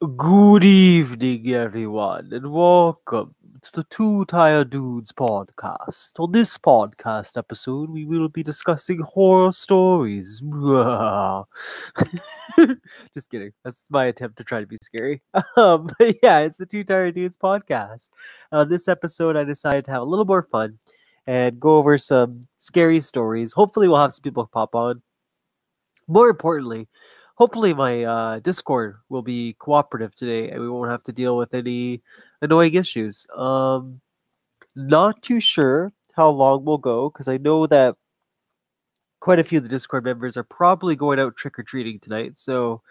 Good evening, everyone, and welcome to the Two Tired Dudes podcast. On this podcast episode, we will be discussing horror stories. Just kidding. That's my attempt to try to be scary. But yeah, it's the Two Tired Dudes podcast. On this episode, I decided to have a little more fun and go over some scary stories. Hopefully, we'll have some people pop on. More importantly, hopefully my Discord will be cooperative today and we won't have to deal with any annoying issues. Not too sure how long we'll go because I know that quite a few of the Discord members are probably going out trick or treating tonight. So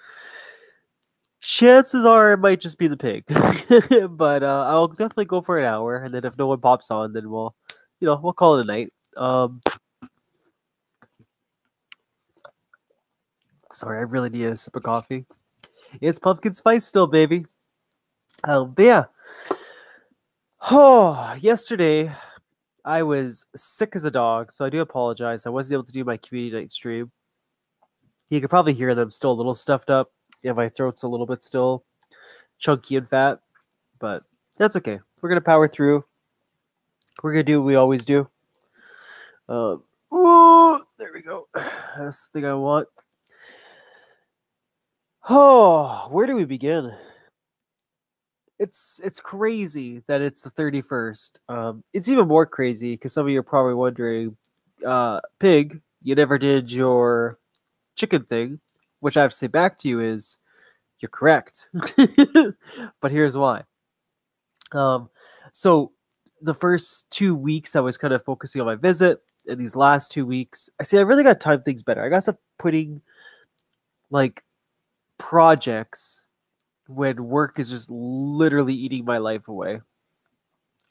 chances are it might just be the pig, but I'll definitely go for an hour, and then if no one pops on, then we'll call it a night. Sorry, I really need a sip of coffee. It's pumpkin spice still, baby. But yeah. Oh, yesterday I was sick as a dog, so I do apologize. I wasn't able to do my community night stream. You can probably hear that I'm still a little stuffed up. Yeah, my throat's a little bit still chunky and fat, but that's okay. We're gonna power through. We're gonna do what we always do. There we go. That's the thing I want. Oh, where do we begin? It's crazy that it's the 31st. It's even more crazy because some of you are probably wondering, Pig, you never did your chicken thing, which I have to say back to you is, you're correct. But here's why. So the first 2 weeks I was kind of focusing on my visit, and these last 2 weeks, I really got to time things better. I got to stop putting like projects when work is just literally eating my life away.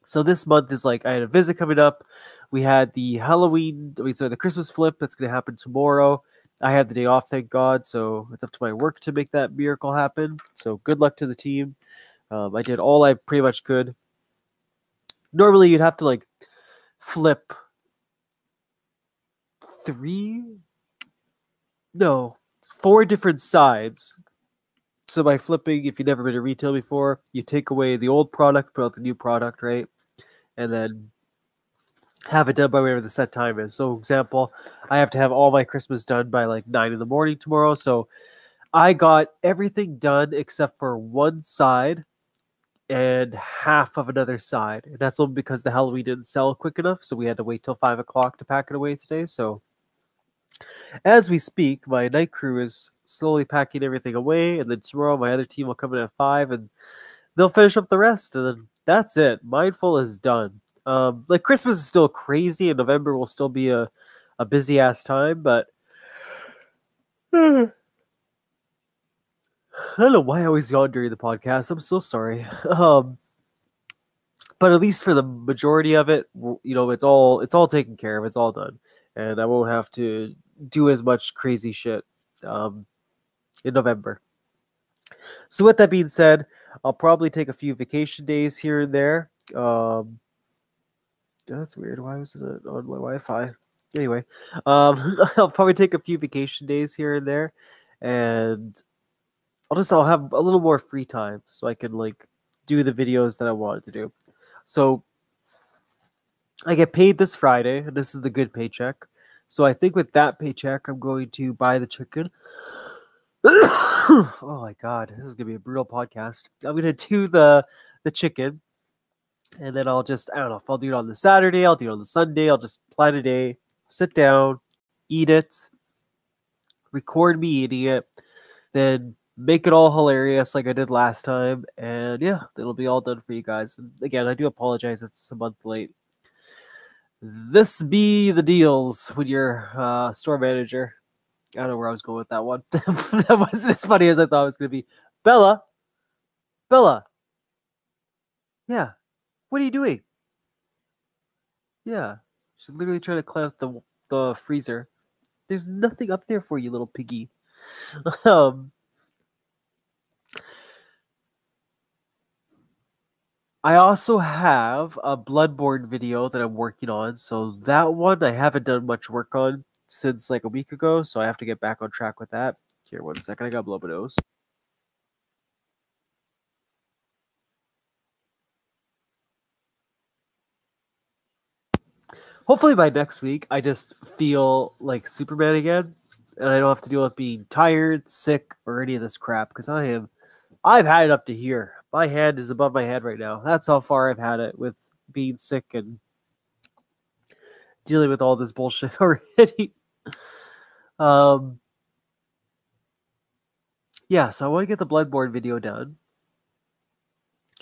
So this month is like, I had a visit coming up. We had the the Christmas flip that's going to happen tomorrow. I had the day off, thank God. So it's up to my work to make that miracle happen. So good luck to the team. I did all I pretty much could. Normally you'd have to like flip 4 different sides. So by flipping, if you've never been to retail before, you take away the old product, put out the new product, right? And then have it done by whatever the set time is. So example, I have to have all my Christmas done by like 9 in the morning tomorrow. So I got everything done except for one side and half of another side. And that's only because the Halloween didn't sell quick enough. So we had to wait till 5 o'clock to pack it away today. So as we speak, my night crew is slowly packing everything away, and then tomorrow my other team will come in at 5, and they'll finish up the rest, and then that's it. Mindful is done. Like Christmas is still crazy, and November will still be a busy ass time, but I don't know why I always yawn during the podcast. I'm so sorry. But at least for the majority of it, it's all taken care of. It's all done, and I won't have to do as much crazy shit in November. So with that being said, I'll probably take a few vacation days here and there. That's weird. Why was it on my Wi-Fi? Anyway, I'll probably take a few vacation days here and there, and I'll have a little more free time so I can like do the videos that I wanted to do. So I get paid this Friday, and this is the good paycheck. So I think with that paycheck, I'm going to buy the chicken. Oh my god, this is gonna be a brutal podcast. I'm gonna do the chicken, and then I'll just, I don't know if I'll do it on the Saturday, I'll do it on the Sunday, I'll just plan a day, sit down, eat it, record me eating it, then make it all hilarious like I did last time, and yeah, it'll be all done for you guys. And again, I do apologize, it's a month late. This be the deals with your store manager. I don't know where I was going with that one. That wasn't as funny as I thought it was going to be. Bella? Bella? Yeah. What are you doing? Yeah. She's literally trying to climb up the freezer. There's nothing up there for you, little piggy. I also have a Bloodborne video that I'm working on. So that one I haven't done much work on since like a week ago. So I have to get back on track with that. Here, 1 second. I got to blow my nose. hopefully by next week, I just feel like Superman again, and I don't have to deal with being tired, sick, or any of this crap. Because I've had it up to here. My hand is above my head right now. That's how far I've had it with being sick and dealing with all this bullshit already. Yeah, so I want to get the Bloodborne video done.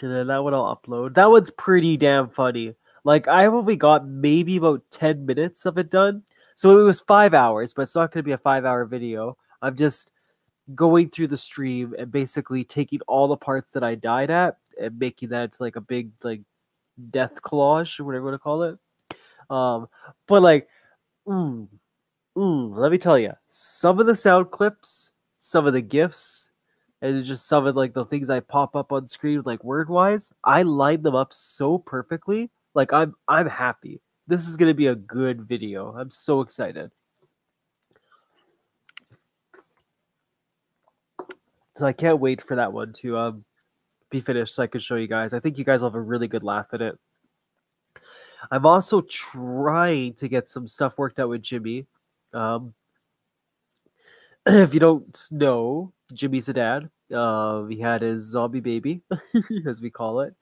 And then that one I'll upload. That one's pretty damn funny. Like, I only got maybe about 10 minutes of it done. So it was 5 hours, but it's not going to be a 5-hour video. I'm just going through the stream and basically taking all the parts that I died at and making that into like a big like death collage or whatever you want to call it. But like, let me tell you, some of the sound clips, some of the gifs, and just some of like the things I pop up on screen, like word wise, I lined them up so perfectly. Like I'm happy. This is gonna be a good video. I'm so excited. So I can't wait for that one to be finished so I can show you guys. I think you guys will have a really good laugh at it. I'm also trying to get some stuff worked out with Jimmy. If you don't know, Jimmy's a dad. He had his zombie baby, as we call it.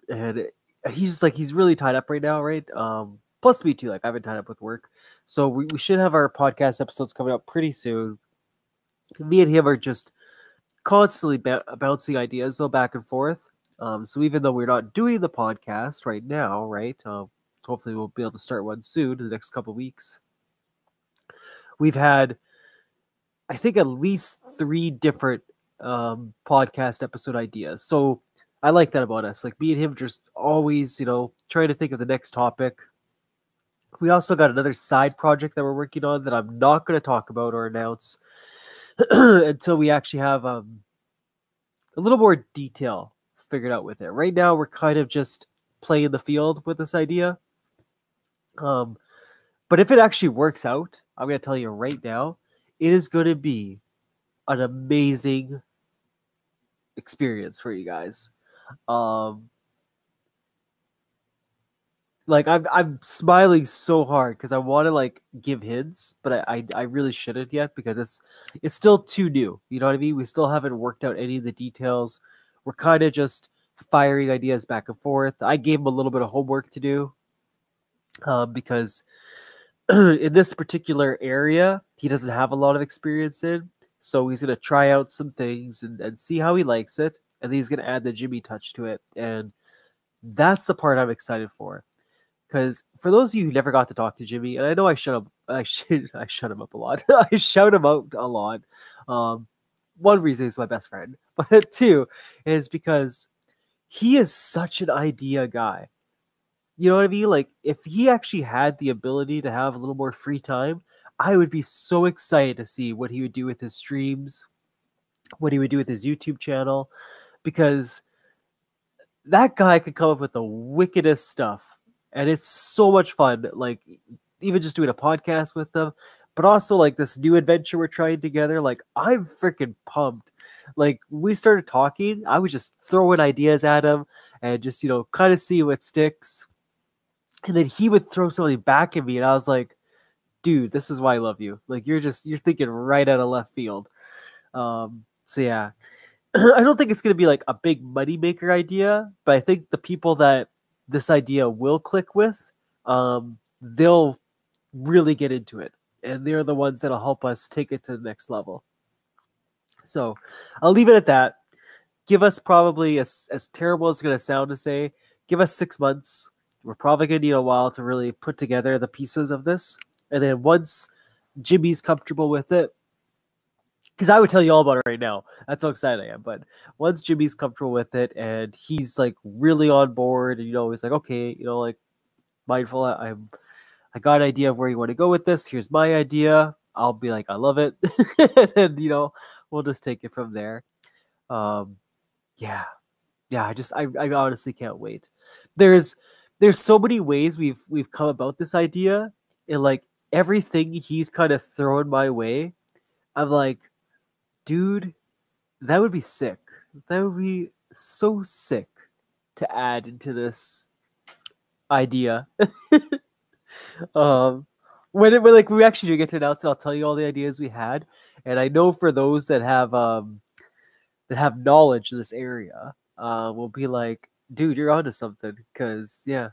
And he's really tied up right now, right? Plus me too. Like I've been tied up with work, so we should have our podcast episodes coming up pretty soon. Me and him are just constantly bouncing ideas though back and forth. So even though we're not doing the podcast right now, right? Hopefully we'll be able to start one soon in the next couple of weeks. We've had, I think, at least 3 different podcast episode ideas. So I like that about us. Like me and him just always, trying to think of the next topic. We also got another side project that we're working on that I'm not going to talk about or announce until we actually have a little more detail figured out with it. Right now, we're kind of just playing the field with this idea. But if it actually works out, I'm going to tell you right now, it is going to be an amazing experience for you guys. Like I'm smiling so hard because I want to like give hints, but I really shouldn't yet because it's still too new. You know what I mean? We still haven't worked out any of the details. We're kind of just firing ideas back and forth. I gave him a little bit of homework to do because in this particular area he doesn't have a lot of experience in, so he's gonna try out some things and see how he likes it, and then he's gonna add the Jimmy touch to it, and that's the part I'm excited for. Because for those of you who never got to talk to Jimmy, and I know I shut him up a lot. I shout him out a lot. One reason he's my best friend, but 2 is because he is such an idea guy. You know what I mean? Like if he actually had the ability to have a little more free time, I would be so excited to see what he would do with his streams, what he would do with his YouTube channel, because that guy could come up with the wickedest stuff. And it's so much fun, like even just doing a podcast with them, but also like this new adventure we're trying together. Like I'm freaking pumped. Like we started talking, I was just throwing ideas at him and just kind of see what sticks. And then he would throw something back at me, and I was like, "Dude, this is why I love you. Like you're thinking right out of left field." So yeah, I don't think it's gonna be like a big moneymaker idea, but I think the people that this idea will click with, they'll really get into it, and they're the ones that'll help us take it to the next level. So I'll leave it at that. Give us probably, as terrible as it's going to sound to say, give us 6 months. We're probably going to need a while to really put together the pieces of this. And then once Jimmy's comfortable with it, because I would tell you all about it right now. That's how excited I am. But once Jimmy's comfortable with it and he's like really on board, and he's like, okay, like mindful, I got an idea of where you want to go with this. Here's my idea. I'll be like, I love it. And we'll just take it from there. Yeah. I honestly can't wait. There's so many ways we've come about this idea, and like everything he's kind of thrown my way, I'm like, dude, that would be sick. That would be so sick to add into this idea. um, when like we actually do get to announce it, I'll tell you all the ideas we had, and I know for those that have knowledge in this area, will be like, dude, you're onto something, because yeah,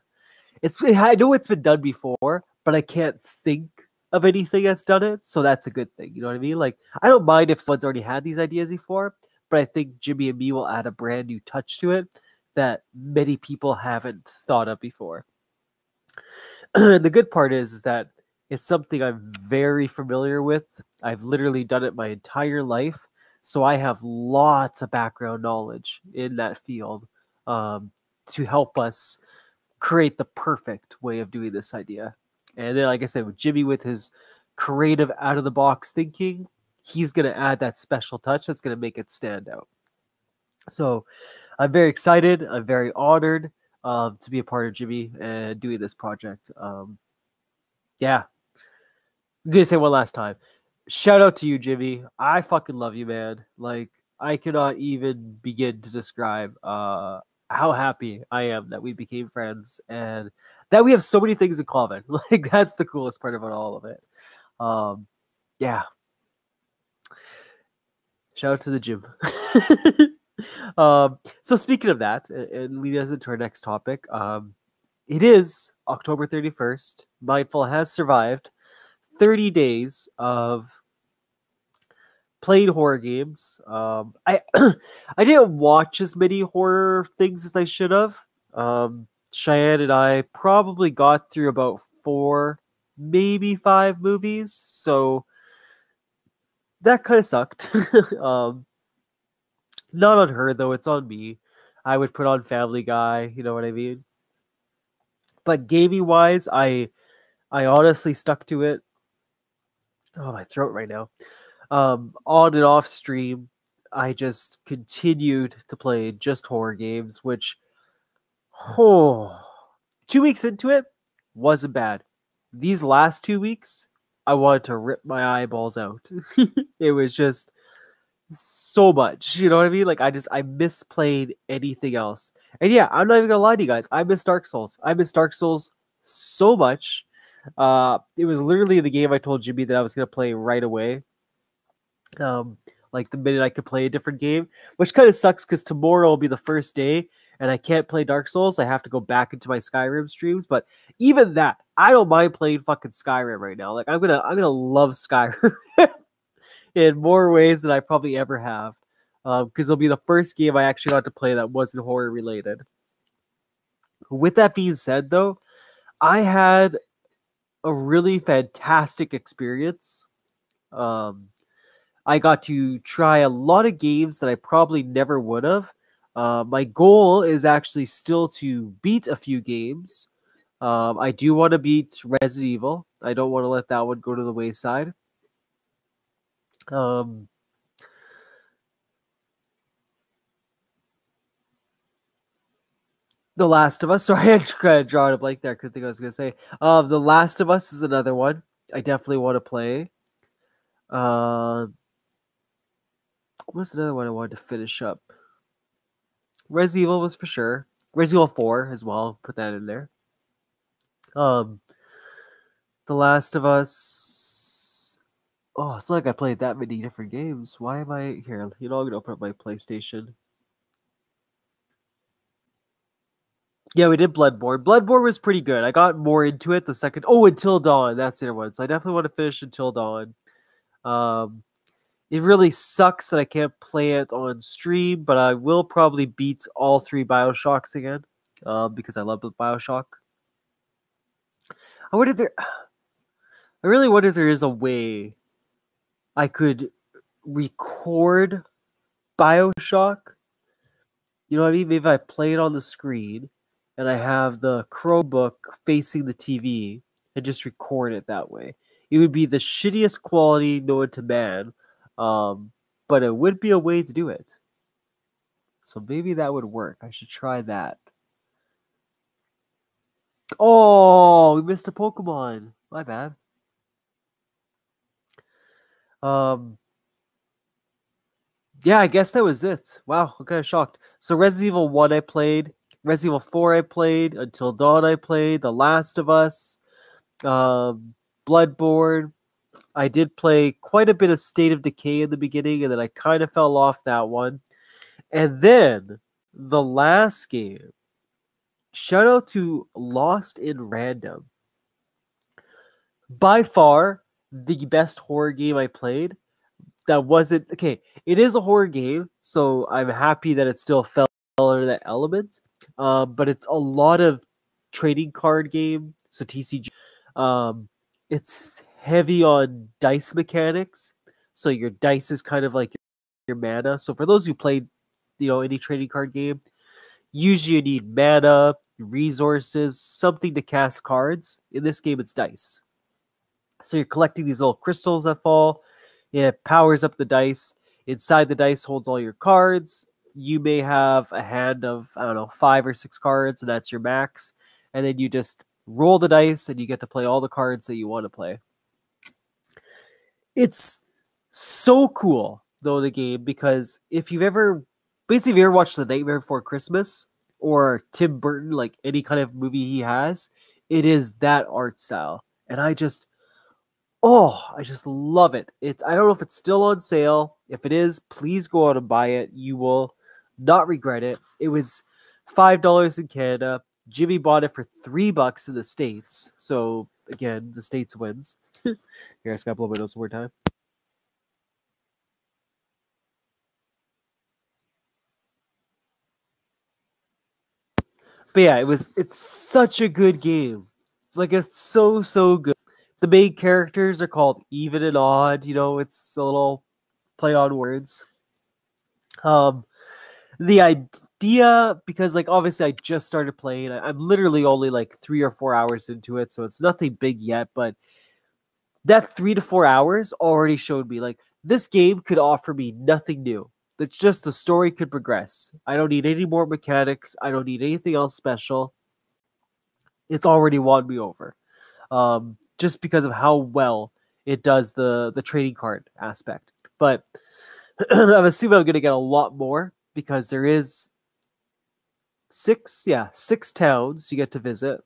I know it's been done before, but I can't think of anything that's done it, so that's a good thing. You know what I mean? Like, I don't mind if someone's already had these ideas before, but I think Jimmy and me will add a brand new touch to it that many people haven't thought of before. And the good part is that it's something I'm very familiar with. I've literally done it my entire life, so I have lots of background knowledge in that field, to help us create the perfect way of doing this idea. And then, like I said, with Jimmy, with his creative out of the box thinking, he's going to add that special touch that's going to make it stand out. So I'm very excited. I'm very honored, to be a part of Jimmy and doing this project. Yeah. I'm going to say one last time. Shout out to you, Jimmy. I fucking love you, man. Like, I cannot even begin to describe how happy I am that we became friends and that we have so many things in common. Like, that's the coolest part about all of it. Yeah. Shout out to the gym. So speaking of that, and leading us into our next topic, it is October 31st. Mindful has survived 30 days of playing horror games. I I didn't watch as many horror things as I should have. Cheyenne and I probably got through about 4, maybe 5 movies, so that kind of sucked. Not on her though; it's on me. I would put on Family Guy, you know what I mean. But gaming wise, I honestly stuck to it. Oh, my throat right now. On and off stream, I just continued to play just horror games, which, oh, 2 weeks into it wasn't bad. These last 2 weeks, I wanted to rip my eyeballs out. It was just so much, you know what I mean? Like, I miss playing anything else. And yeah, I'm not even gonna lie to you guys. I miss Dark Souls. I miss Dark Souls so much. It was literally the game I told Jimmy that I was gonna play right away. Um, like the minute I could play a different game, which kind of sucks because tomorrow will be the first day and I can't play Dark Souls. I have to go back into my Skyrim streams, but even that, I don't mind playing fucking Skyrim right now. Like, I'm gonna love Skyrim in more ways than I probably ever have, because it'll be the first game I actually got to play that wasn't horror related. With that being said, though, I had a really fantastic experience. Um, I got to try a lot of games that I probably never would have. My goal is actually still to beat a few games. I do want to beat Resident Evil. I don't want to let that one go to the wayside. Um, The Last of Us. Sorry, I kind of drawing a blank there. I couldn't think what I was gonna say. The Last of Us is another one I definitely want to play. Uh, what's another one I wanted to finish up? Resident Evil was for sure. Resident Evil 4 as well. Put that in there. Um, The Last of Us. Oh, it's not like I played that many different games. Why am I here? You know, I'm gonna open up my PlayStation. Yeah, we did Bloodborne. Bloodborne was pretty good. I got more into it the second. Oh, Until Dawn. That's the other one. So I definitely want to finish Until Dawn. Um, it really sucks that I can't play it on stream, but I will probably beat all 3 Bioshocks again, because I love the Bioshock. I wonder if there. I really wonder if there is a way I could record Bioshock. You know what I mean? Maybe if I play it on the screen and I have the Chromebook facing the TV and just record it that way. It would be the shittiest quality known to man, but it would be a way to do it. So maybe that would work. I should try that. Oh, we missed a Pokemon. My bad. Um, yeah, I guess that was it. Wow, I'm kind of shocked. So Resident Evil 1 I played. Resident Evil 4 I played, Until Dawn I played, The Last of Us, Bloodborne. I did play quite a bit of State of Decay in the beginning, and then I kind of fell off that one. And then the last game, shout out to Lost in Random. By far the best horror game I played. That wasn't okay. It is a horror game, so I'm happy that it still fell under that element. But it's a lot of trading card game, so TCG. It's heavy on dice mechanics, so your dice is kind of like your mana. So for those who played, any trading card game, usually you need mana, resources, something to cast cards. In this game, it's dice. So you're collecting these little crystals that fall. It powers up the dice. Inside the dice holds all your cards. You may have a hand of, 5 or 6 cards, and that's your max. And then you just roll the dice, and you get to play all the cards that you want to play. It's so cool, though, the game, because if you've ever watched The Nightmare Before Christmas, or Tim Burton, like any kind of movie he has, it is that art style. And I just love it. I don't know if it's still on sale. If it is, please go out and buy it. You will not regret it. It was $5 in Canada. Jimmy bought it for $3 in the States. So again, the States wins. Here, I just gotta blow my nose one more time. But yeah, it's such a good game. Like, it's so good. The main characters are called Even and Odd. It's a little play on words. The idea, because like obviously I just started playing. I'm literally only like 3 or 4 hours into it, so it's nothing big yet. But that 3 to 4 hours already showed me like this game could offer me nothing new. That's just the story could progress. I don't need any more mechanics. I don't need anything else special. It's already won me over. Just because of how well it does the trading card aspect. But I'm assuming I'm going to get a lot more because there is 6 towns you get to visit.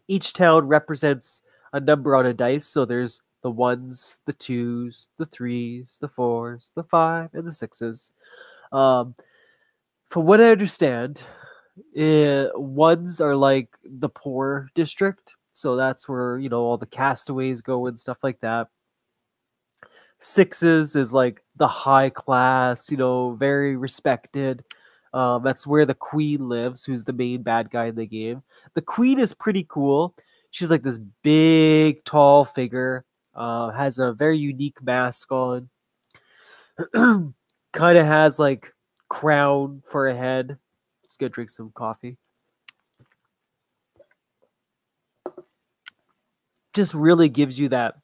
Each town represents a number on a dice. So there's the 1s, the 2s, the 3s, the 4s, the 5, and the 6s. From what I understand, 1s are like the poor district. So that's where, all the castaways go and stuff like that. 6s is like the high class, very respected. That's where the queen lives, who's the main bad guy in the game. The queen is pretty cool. She's like this big, tall figure. Has a very unique mask on. Kind of has like crown for a head. Just gonna drink some coffee. Just really gives you that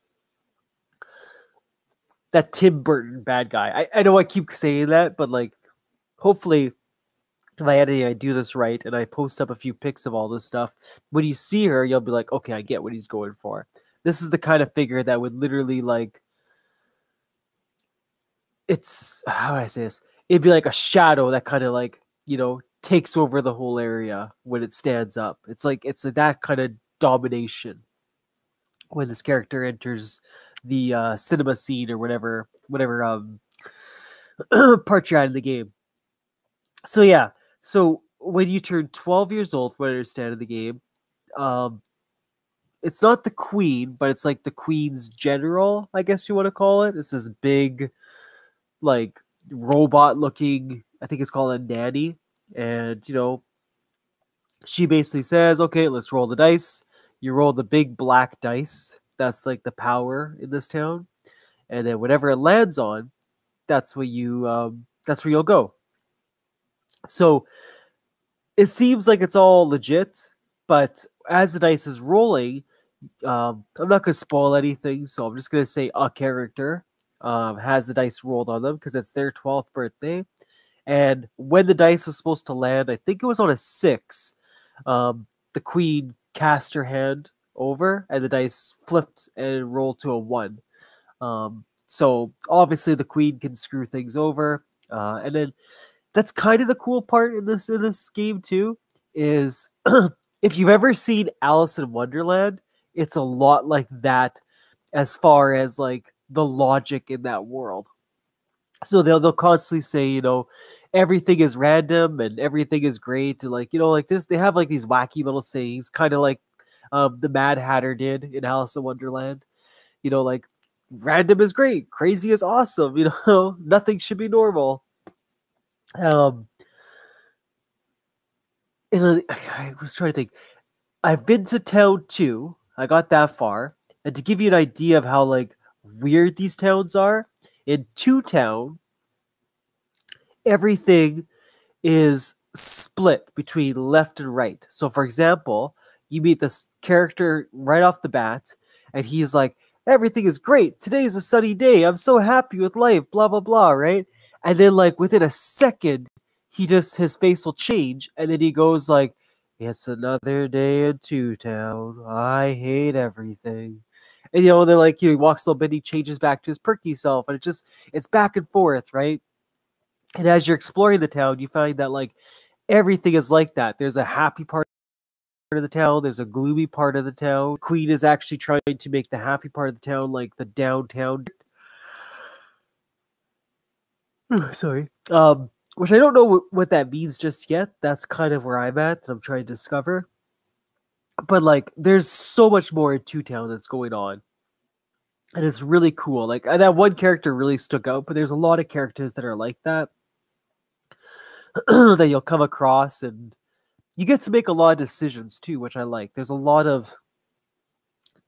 Tim Burton bad guy. I know I keep saying that, but like hopefully if I editing, I do this right and I post up a few pics of all this stuff. When you see her, you'll be like, okay, I get what he's going for. This is the kind of figure that would literally like, it's, how do I say this? It'd be like a shadow that kind of like, takes over the whole area when it stands up. It's like, it's that kind of domination when this character enters the cinema scene or whatever part you're at in the game. So yeah, so when you turn 12 years old, from what I understand in the game, it's not the queen, but it's like the queen's general, I guess you want to call it. It's this big, like, robot-looking, I think it's called a nanny, and she basically says, "Okay, let's roll the dice." You roll the big black dice. That's like the power in this town, and then whatever it lands on, that's where you'll go. So it seems like it's all legit, but as the dice is rolling, I'm not going to spoil anything, so I'm just going to say a character has the dice rolled on them because it's their 12th birthday. And when the dice was supposed to land, I think it was on a 6, the queen cast her hand over and the dice flipped and rolled to a 1. So obviously the queen can screw things over. And then that's kind of the cool part in this game too, is if you've ever seen Alice in Wonderland, it's a lot like that as far as like the logic in that world. So they'll constantly say, everything is random and everything is great, and like, like this, they have like these wacky little sayings, kind of like the Mad Hatter did in Alice in Wonderland. Like, random is great, crazy is awesome. Nothing should be normal. Um, I was trying to think. I've been to town too. I got that far, and to give you an idea of how like weird these towns are, in Two Town, everything is split between left and right. So, for example, you meet this character right off the bat, and he's like, everything is great. Today's a sunny day. I'm so happy with life, blah, blah, blah, right? And then, like, within a second, his face will change, and then he goes, like, it's another day in Two Town. I hate everything. And, then, like, he walks a little bit, he changes back to his perky self, and it's back and forth, right? And as you're exploring the town, you find that like everything is like that. There's a happy part of the town. There's a gloomy part of the town. Queen is actually trying to make the happy part of the town like the downtown. Sorry. Which I don't know what that means just yet. That's kind of where I'm at. I'm trying to discover. But like, there's so much more in Two Town that's going on. And it's really cool. Like, that one character really stuck out, but there's a lot of characters that are like that. That you'll come across, and you get to make a lot of decisions too, which I like. There's a lot of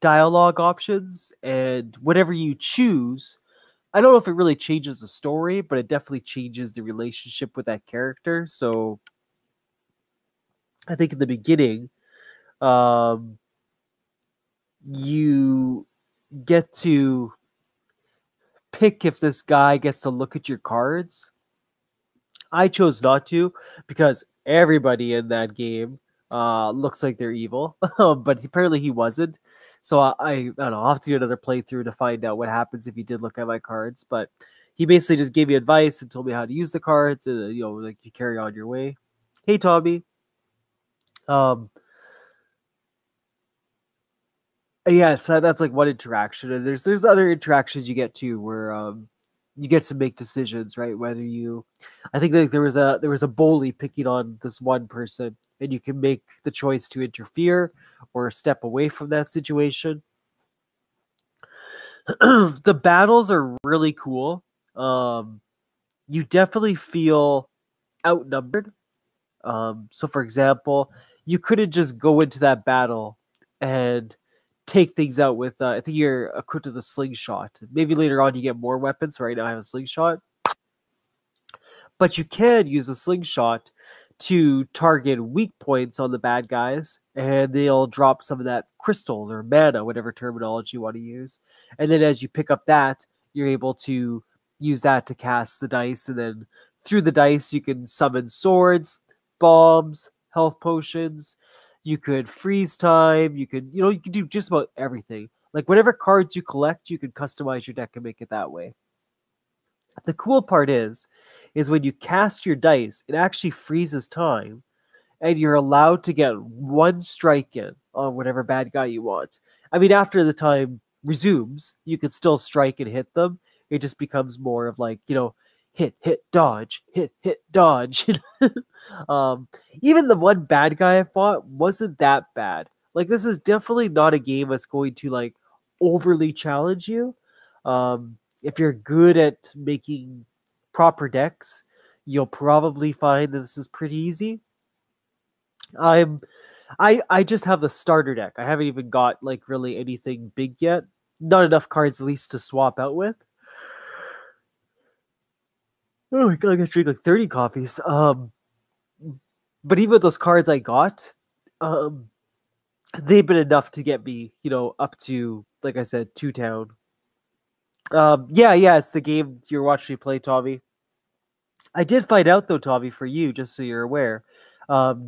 dialogue options, and whatever you choose, I don't know if it really changes the story, but it definitely changes the relationship with that character. So I think in the beginning, you get to pick if this guy gets to look at your cards. I chose not to because everybody in that game looks like they're evil, but apparently he wasn't. So I don't know. I'll have to do another playthrough to find out what happens if he did look at my cards. But he basically just gave me advice and told me how to use the cards, and like you carry on your way. Hey, Tommy. Yeah, so that's like one interaction, and there's other interactions you get too, where you get to make decisions, right? Whether I think like there was a bully picking on this one person, and you can make the choice to interfere or step away from that situation. The battles are really cool. You definitely feel outnumbered. So, for example, you couldn't just go into that battle and take things out with, I think you're equipped with a slingshot. Maybe later on you get more weapons. Right now I have a slingshot. But you can use a slingshot to target weak points on the bad guys, and they'll drop some of that crystal or mana, whatever terminology you want to use. And then as you pick up that, you're able to use that to cast the dice, and then through the dice you can summon swords, bombs, health potions. You could freeze time. You could do just about everything. Like whatever cards you collect, you can customize your deck and make it that way. The cool part is when you cast your dice, it actually freezes time, and you're allowed to get one strike in on whatever bad guy you want. I mean, after the time resumes, you can still strike and hit them. It just becomes more of like, hit, dodge, hit, dodge. Even the one bad guy I fought wasn't that bad. Like, this is definitely not a game that's going to like overly challenge you. If you're good at making proper decks, you'll probably find that this is pretty easy. I just have the starter deck. I haven't even got like really anything big yet. Not enough cards at least to swap out with. Oh my god, I gotta drink like 30 coffees. But even those cards I got, they've been enough to get me, up to, like I said, Two Town. Yeah, it's the game you're watching me play, Tommy. I did find out though, Tommy, for you, just so you're aware.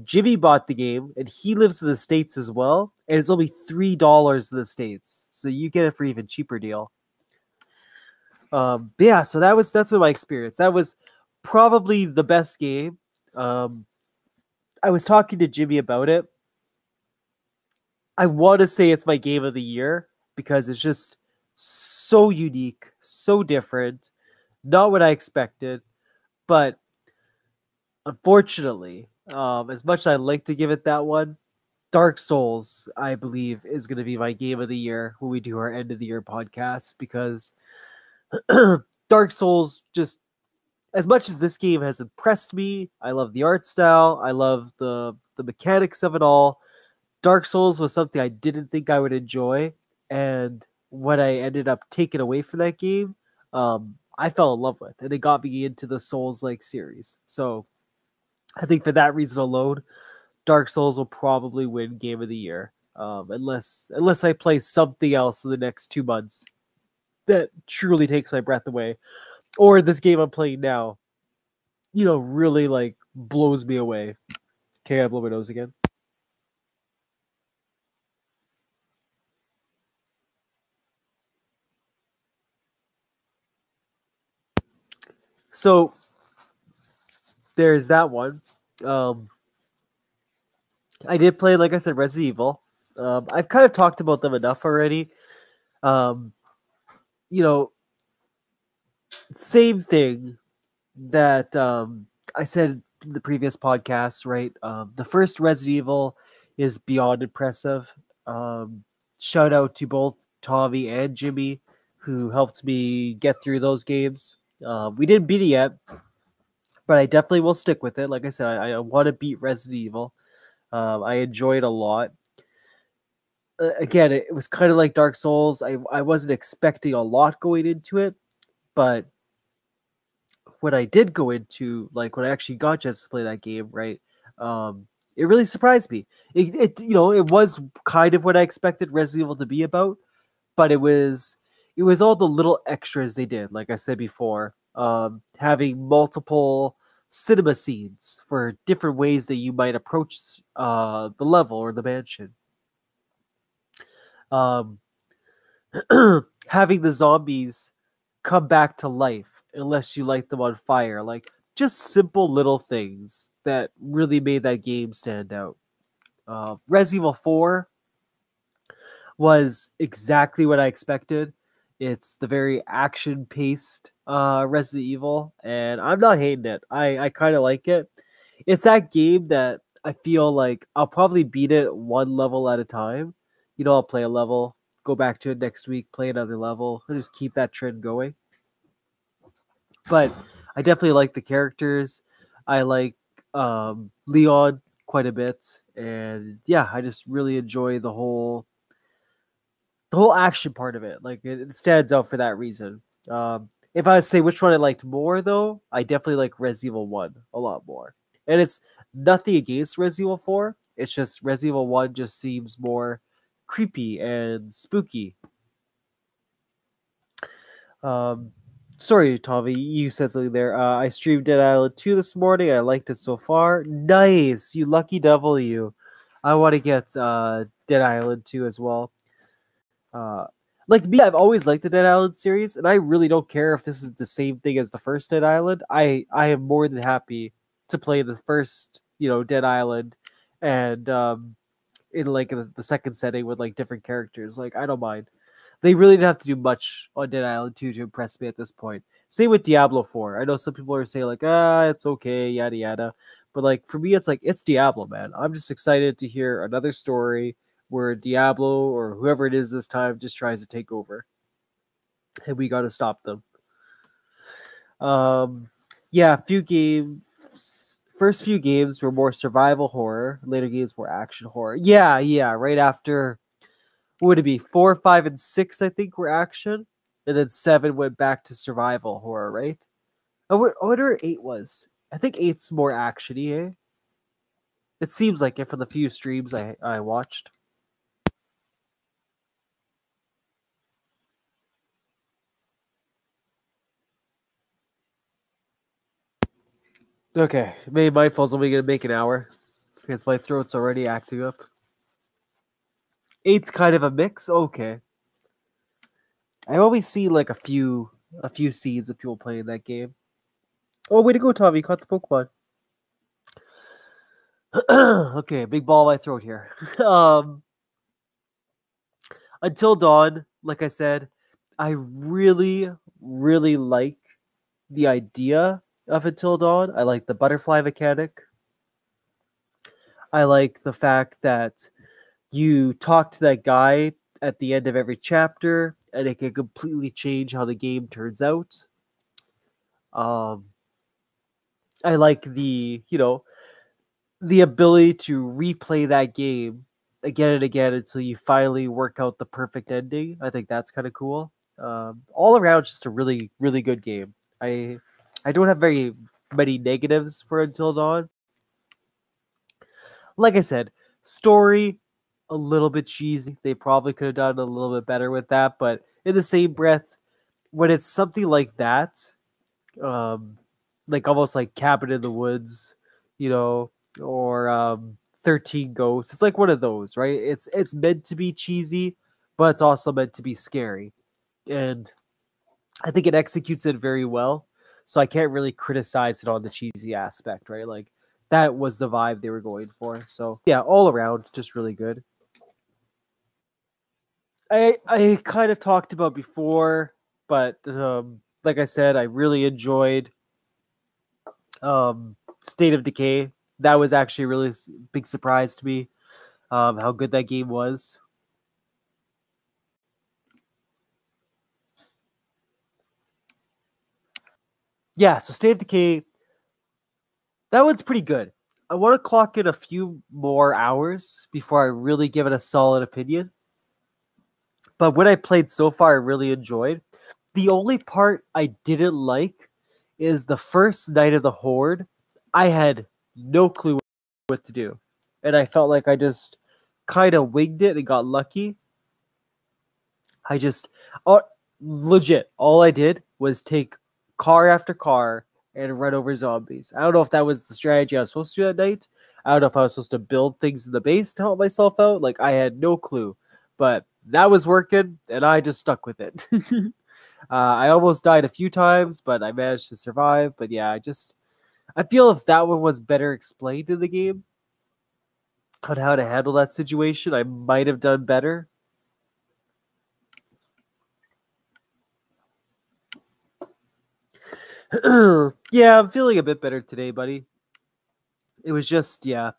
Jimmy bought the game, and he lives in the States as well, and it's only $3 in the States, so you get it for even cheaper deal. Yeah, so that's been my experience. That was probably the best game. I was talking to Jimmy about it. I want to say it's my game of the year because it's just so unique, so different, not what I expected. But unfortunately, as much as I like to give it that one, Dark Souls, I believe, is going to be my game of the year when we do our end of the year podcast because Dark Souls just as much as this game has impressed me, I love the art style, I love the mechanics of it all. Dark Souls was something I didn't think I would enjoy, and what I ended up taking away from that game, I fell in love with, and it got me into the Souls-like series. So I think for that reason alone, Dark Souls will probably win Game of the Year, unless I play something else in the next 2 months that truly takes my breath away, or this game I'm playing now, really like blows me away. Okay, I blow my nose again. So there's that one. Um, I did play, like I said, Resident Evil. I've kind of talked about them enough already. Um, you know, Same thing that I said in the previous podcast, right? The first Resident Evil is beyond impressive. Shout out to both Tommy and Jimmy who helped me get through those games. We didn't beat it yet, but I definitely will stick with it. Like I said, I want to beat Resident Evil. I enjoy it a lot. Again, it was kind of like Dark Souls. I wasn't expecting a lot going into it, but when I did go into, like, when I actually got just to play that game, right? It really surprised me. It was kind of what I expected Resident Evil to be about, but it was all the little extras they did. Like I said before, having multiple cinema scenes for different ways that you might approach the level or the mansion. Um, having the zombies come back to life unless you light them on fire. Like, just simple little things that really made that game stand out. Resident Evil 4 was exactly what I expected. It's the very action paced Resident Evil, and I'm not hating it. I kind of like it. It's that game that I feel like I'll probably beat it one level at a time. I'll play a level, go back to it next week, play another level, and just keep that trend going. But I definitely like the characters. I like Leon quite a bit, and yeah, I just really enjoy the whole action part of it. Like, it stands out for that reason. If I say which one I liked more, though, I definitely like Resident Evil 1 a lot more. And it's nothing against Resident Evil 4. It's just Resident Evil 1 just seems more creepy and spooky. Um, Sorry, Tommy, you said something there. I streamed Dead Island 2 this morning. I liked it so far. Nice, you lucky devil, you. I want to get Dead Island 2 as well. Uh, like me, I've always liked the Dead Island series, and I really don't care if this is the same thing as the first Dead Island. I am more than happy to play the first, Dead Island, and in like the second setting with like different characters. Like, I don't mind. They really didn't have to do much on Dead Island 2 to impress me at this point. Same with Diablo 4. I know some people are saying like, it's okay, yada yada. But like for me, it's like it's Diablo, man. I'm just excited to hear another story where Diablo or whoever it is this time just tries to take over, and we got to stop them. Um, yeah, few games. First few games were more survival horror. Later games were action horror. Yeah, yeah. Right after, what would it be? 4, 5, and 6, I think, were action, and then 7 went back to survival horror. Right? I wonder 8 was. I think 8's more actiony. Eh? It seems like it from the few streams I watched. Okay, maybe my fault's only gonna make an hour because my throat's already acting up. 8's kind of a mix. Okay, I always see like a few scenes of people playing that game. Oh, way to go, Tommy! You caught the Pokemon. Okay, big ball in my throat here. Until Dawn, like I said, I really, really like the idea of Until Dawn. I like the butterfly mechanic. I like the fact that you talk to that guy at the end of every chapter, and it can completely change how the game turns out. Um, I like the ability to replay that game again and again until you finally work out the perfect ending. I think that's kind of cool. All around, just a really, really good game. I don't have very many negatives for Until Dawn. Like I said, story a little bit cheesy. They probably could have done a little bit better with that, but in the same breath, when it's something like that, um, like almost like Cabin in the Woods, you know, or 13 Ghosts. It's like one of those, right? It's meant to be cheesy, but it's also meant to be scary. And I think it executes it very well. So I can't really criticize it on the cheesy aspect, right? Like that was the vibe they were going for. So yeah, all around, just really good. I kind of talked about before, but like I said, I really enjoyed State of Decay. That was actually a really big surprise to me. How good that game was. Yeah, so State of Decay, that one's pretty good. I want to clock in a few more hours before I really give it a solid opinion. But what I played so far, I really enjoyed. The only part I didn't like is the first night of the Horde. I had no clue what to do. And I felt like I just kind of winged it and got lucky. I just, oh, legit, all I did was take car after car and run over zombies. I don't know if that was the strategy I was supposed to do that night. I don't know if I was supposed to build things in the base to help myself out. Like, I had no clue. But that was working, and I just stuck with it. I almost died a few times, but I managed to survive. But yeah, I feel if that one was better explained in the game on how to handle that situation, I might have done better. Yeah, I'm feeling a bit better today, buddy. It was just, yeah.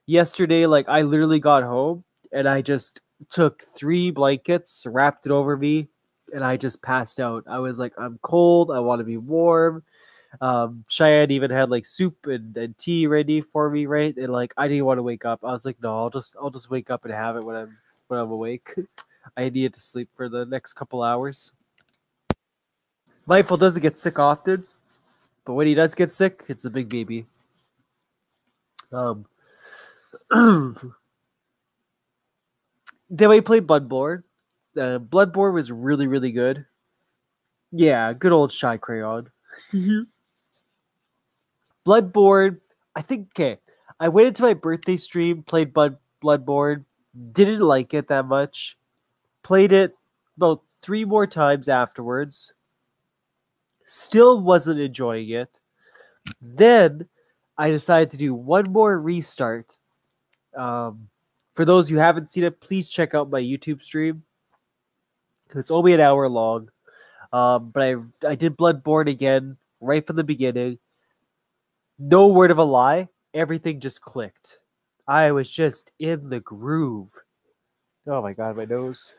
Yesterday, like, I literally got home and I just took 3 blankets, wrapped it over me, and I just passed out. I was like, I'm cold. I want to be warm. Cheyenne even had like soup and tea ready for me, right? And like, I didn't want to wake up. I was like, no, I'll just wake up and have it when I'm awake. I needed to sleep for the next couple hours. Mindful doesn't get sick often, but when he does get sick, it's a big baby. Um, then we played Bloodborne. Bloodborne was really, really good. Yeah, good old Shy Crayon. Bloodborne, I think, okay. I went into my birthday stream, played Bloodborne, didn't like it that much. Played it about 3 more times afterwards. Still wasn't enjoying it. Then I decided to do one more restart. Um, for those who haven't seen it, please check out my YouTube stream. It's only an hour long. But I did Bloodborne again right from the beginning. No word of a lie. Everything just clicked. I was just in the groove. Oh my god, my nose.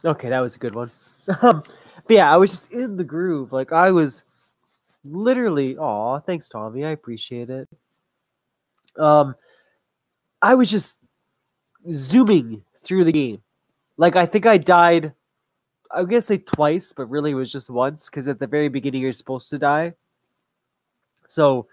Okay, that was a good one. But yeah, I was just in the groove. Like I was literally. Aw, thanks, Tommy. I appreciate it. Um, I was just zooming through the game. Like I think I died. I'm gonna say twice, but really it was just once because at the very beginning you're supposed to die. So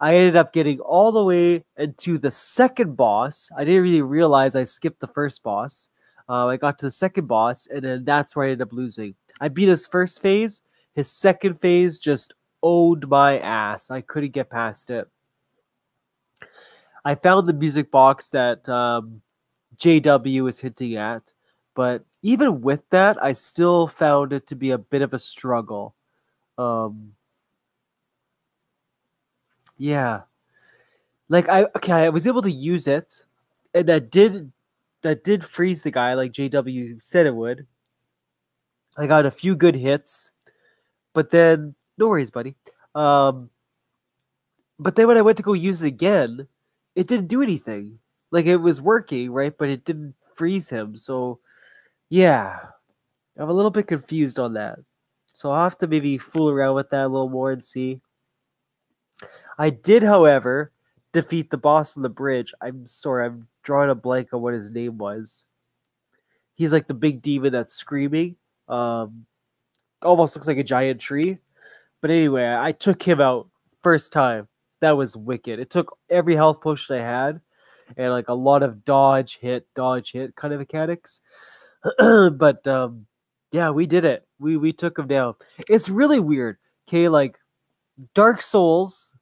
I ended up getting all the way into the second boss. I didn't really realize I skipped the first boss. I got to the second boss, and then that's where I ended up losing. I beat his first phase. His second phase just owed my ass. I couldn't get past it. I found the music box that JW is hinting at. But even with that, I still found it to be a bit of a struggle. Yeah. Like I was able to use it, and that did freeze the guy like JW said it would. I got a few good hits, but then no worries, buddy. Um, but then when I went to go use it again, it didn't do anything. Like it was working, right? But it didn't freeze him. So yeah, I'm a little bit confused on that. So I'll have to maybe fool around with that a little more and see. I did, however, defeat the boss on the bridge. I'm sorry, I'm drawing a blank on what his name was. He's like the big demon that's screaming. Um, Almost looks like a giant tree. But anyway, I took him out first time. That was wicked. It took every health potion I had and like a lot of dodge hit kind of mechanics. But yeah, we did it. We took him down. It's really weird. Okay, like Dark Souls,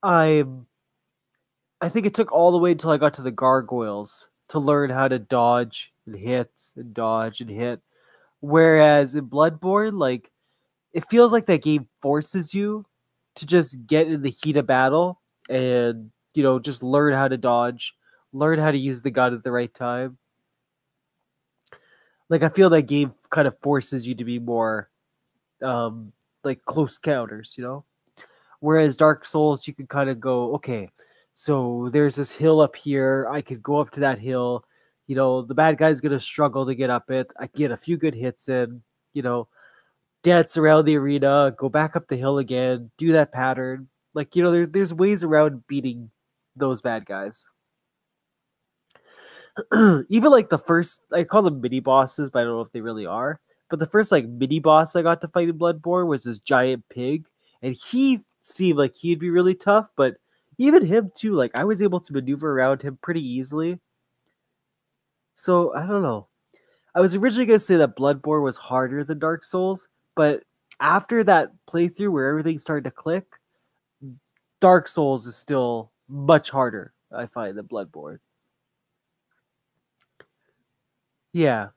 I I think it took all the way until I got to the gargoyles to learn how to dodge and hit and dodge and hit. Whereas in Bloodborne, like it feels like that game forces you to just get in the heat of battle and just learn how to dodge, learn how to use the gun at the right time. Like I feel that game kind of forces you to be more like close counters, Whereas Dark Souls, you can kind of go, okay, so there's this hill up here. I could go up to that hill. The bad guy's gonna struggle to get up it. I get a few good hits in. Dance around the arena, go back up the hill again, do that pattern. Like there's ways around beating those bad guys. Even like the first, I call them mini bosses, but I don't know if they really are. But the first like mini boss I got to fight in Bloodborne was this giant pig, and he seemed like he'd be really tough. But even him too, like I was able to maneuver around him pretty easily. So I don't know. I was originally gonna say that Bloodborne was harder than Dark Souls, but after that playthrough where everything started to click, Dark Souls is still much harder, I find, than Bloodborne. Yeah.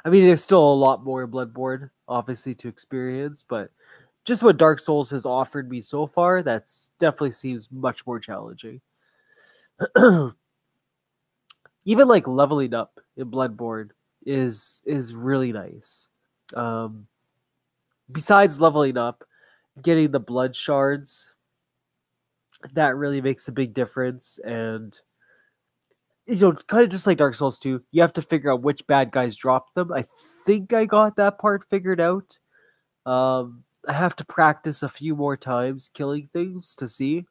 I mean, there's still a lot more Bloodborne, obviously, to experience, but just what Dark Souls has offered me so far, that's definitely seems much more challenging. Even like leveling up in Bloodborne is really nice. Um, Besides leveling up, getting the blood shards, that really makes a big difference. And kind of just like Dark Souls 2, you have to figure out which bad guys drop them. I think I got that part figured out. I have to practice a few more times killing things to see.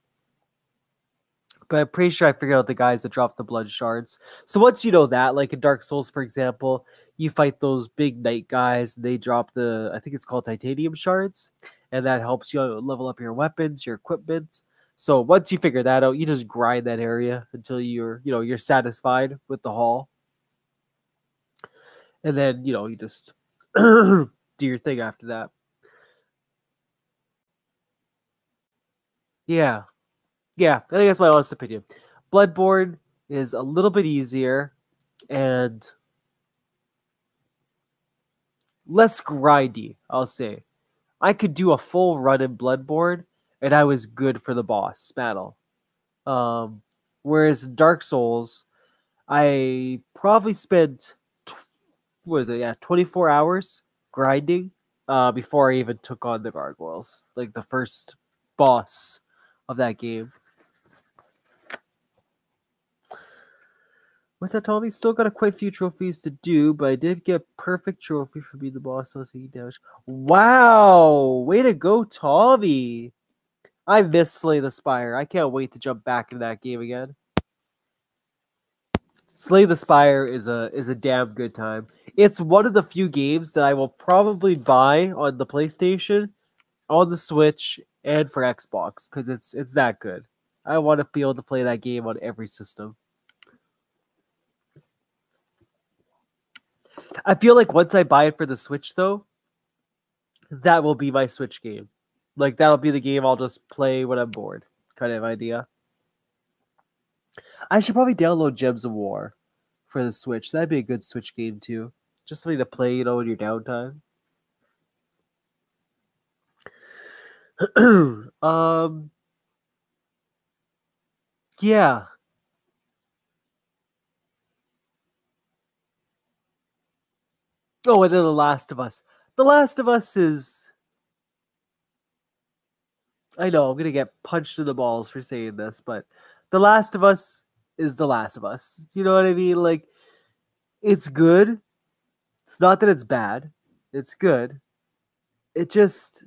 But I'm pretty sure I figured out the guys that drop the blood shards. So once you know that, like in Dark Souls, for example, you fight those big knight guys, and they drop I think it's called titanium shards, and that helps you level up your weapons, your equipment. So once you figure that out, you just grind that area until you're satisfied with the haul, and then you just do your thing after that. Yeah, yeah, I think that's my honest opinion. Bloodborne is a little bit easier and less grindy, I'll say. I could do a full run in Bloodborne, and I was good for the boss battle. Um, Whereas Dark Souls, I probably spent what is it? Yeah, 24 hours grinding before I even took on the gargoyles, like the first boss of that game. What's that, Tommy? Still got quite a few trophies to do, but I did get perfect trophy for being the boss. So he damage. Wow! Way to go, Tommy! I miss Slay the Spire. I can't wait to jump back into that game again. Slay the Spire is a damn good time. It's one of the few games that I will probably buy on the PlayStation, on the Switch, and for Xbox because it's that good. I want to be able to play that game on every system. I feel like once I buy it for the Switch, though, that will be my Switch game. Like that'll be the game I'll just play when I'm bored, kind of idea. I should probably download Gems of War for the Switch. That'd be a good Switch game too. Just something to play, in your downtime. Yeah. Oh, and then The Last of Us. The Last of Us is. I know I'm gonna get punched in the balls for saying this, but The Last of Us is The Last of Us. You know what I mean? Like, it's good. It's not that it's bad. It's good. It just,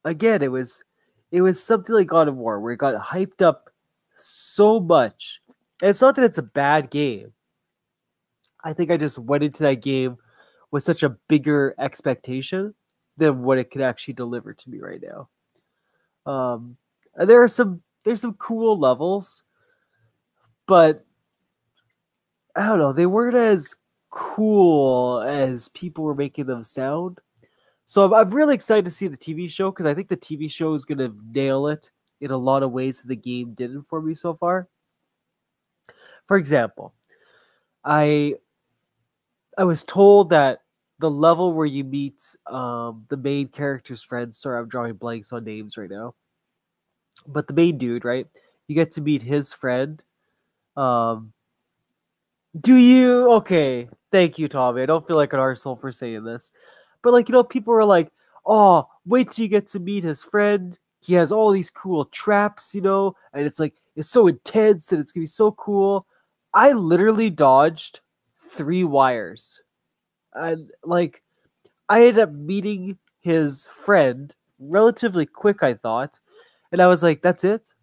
again, it was something like God of War where it got hyped up so much. And it's not that it's a bad game. I think I just went into that game with such a bigger expectation than what it could actually deliver to me right now. And there's some cool levels, but I don't know, they weren't as cool as people were making them sound. So I'm really excited to see the TV show because I think the TV show is going to nail it in a lot of ways that the game didn't for me so far. For example, I I was told that the level where you meet the main character's friends. Sorry, I'm drawing blanks on names right now. But the main dude, right? You get to meet his friend. Um, do you? Okay, thank you, Tommy. I don't feel like an arsehole for saying this, but like people are like, "Oh, wait till you get to meet his friend. He has all these cool traps, and it's like it's so intense and it's gonna be so cool." I literally dodged 3 wires, and like I ended up meeting his friend relatively quick. I thought, and I was like, "That's it."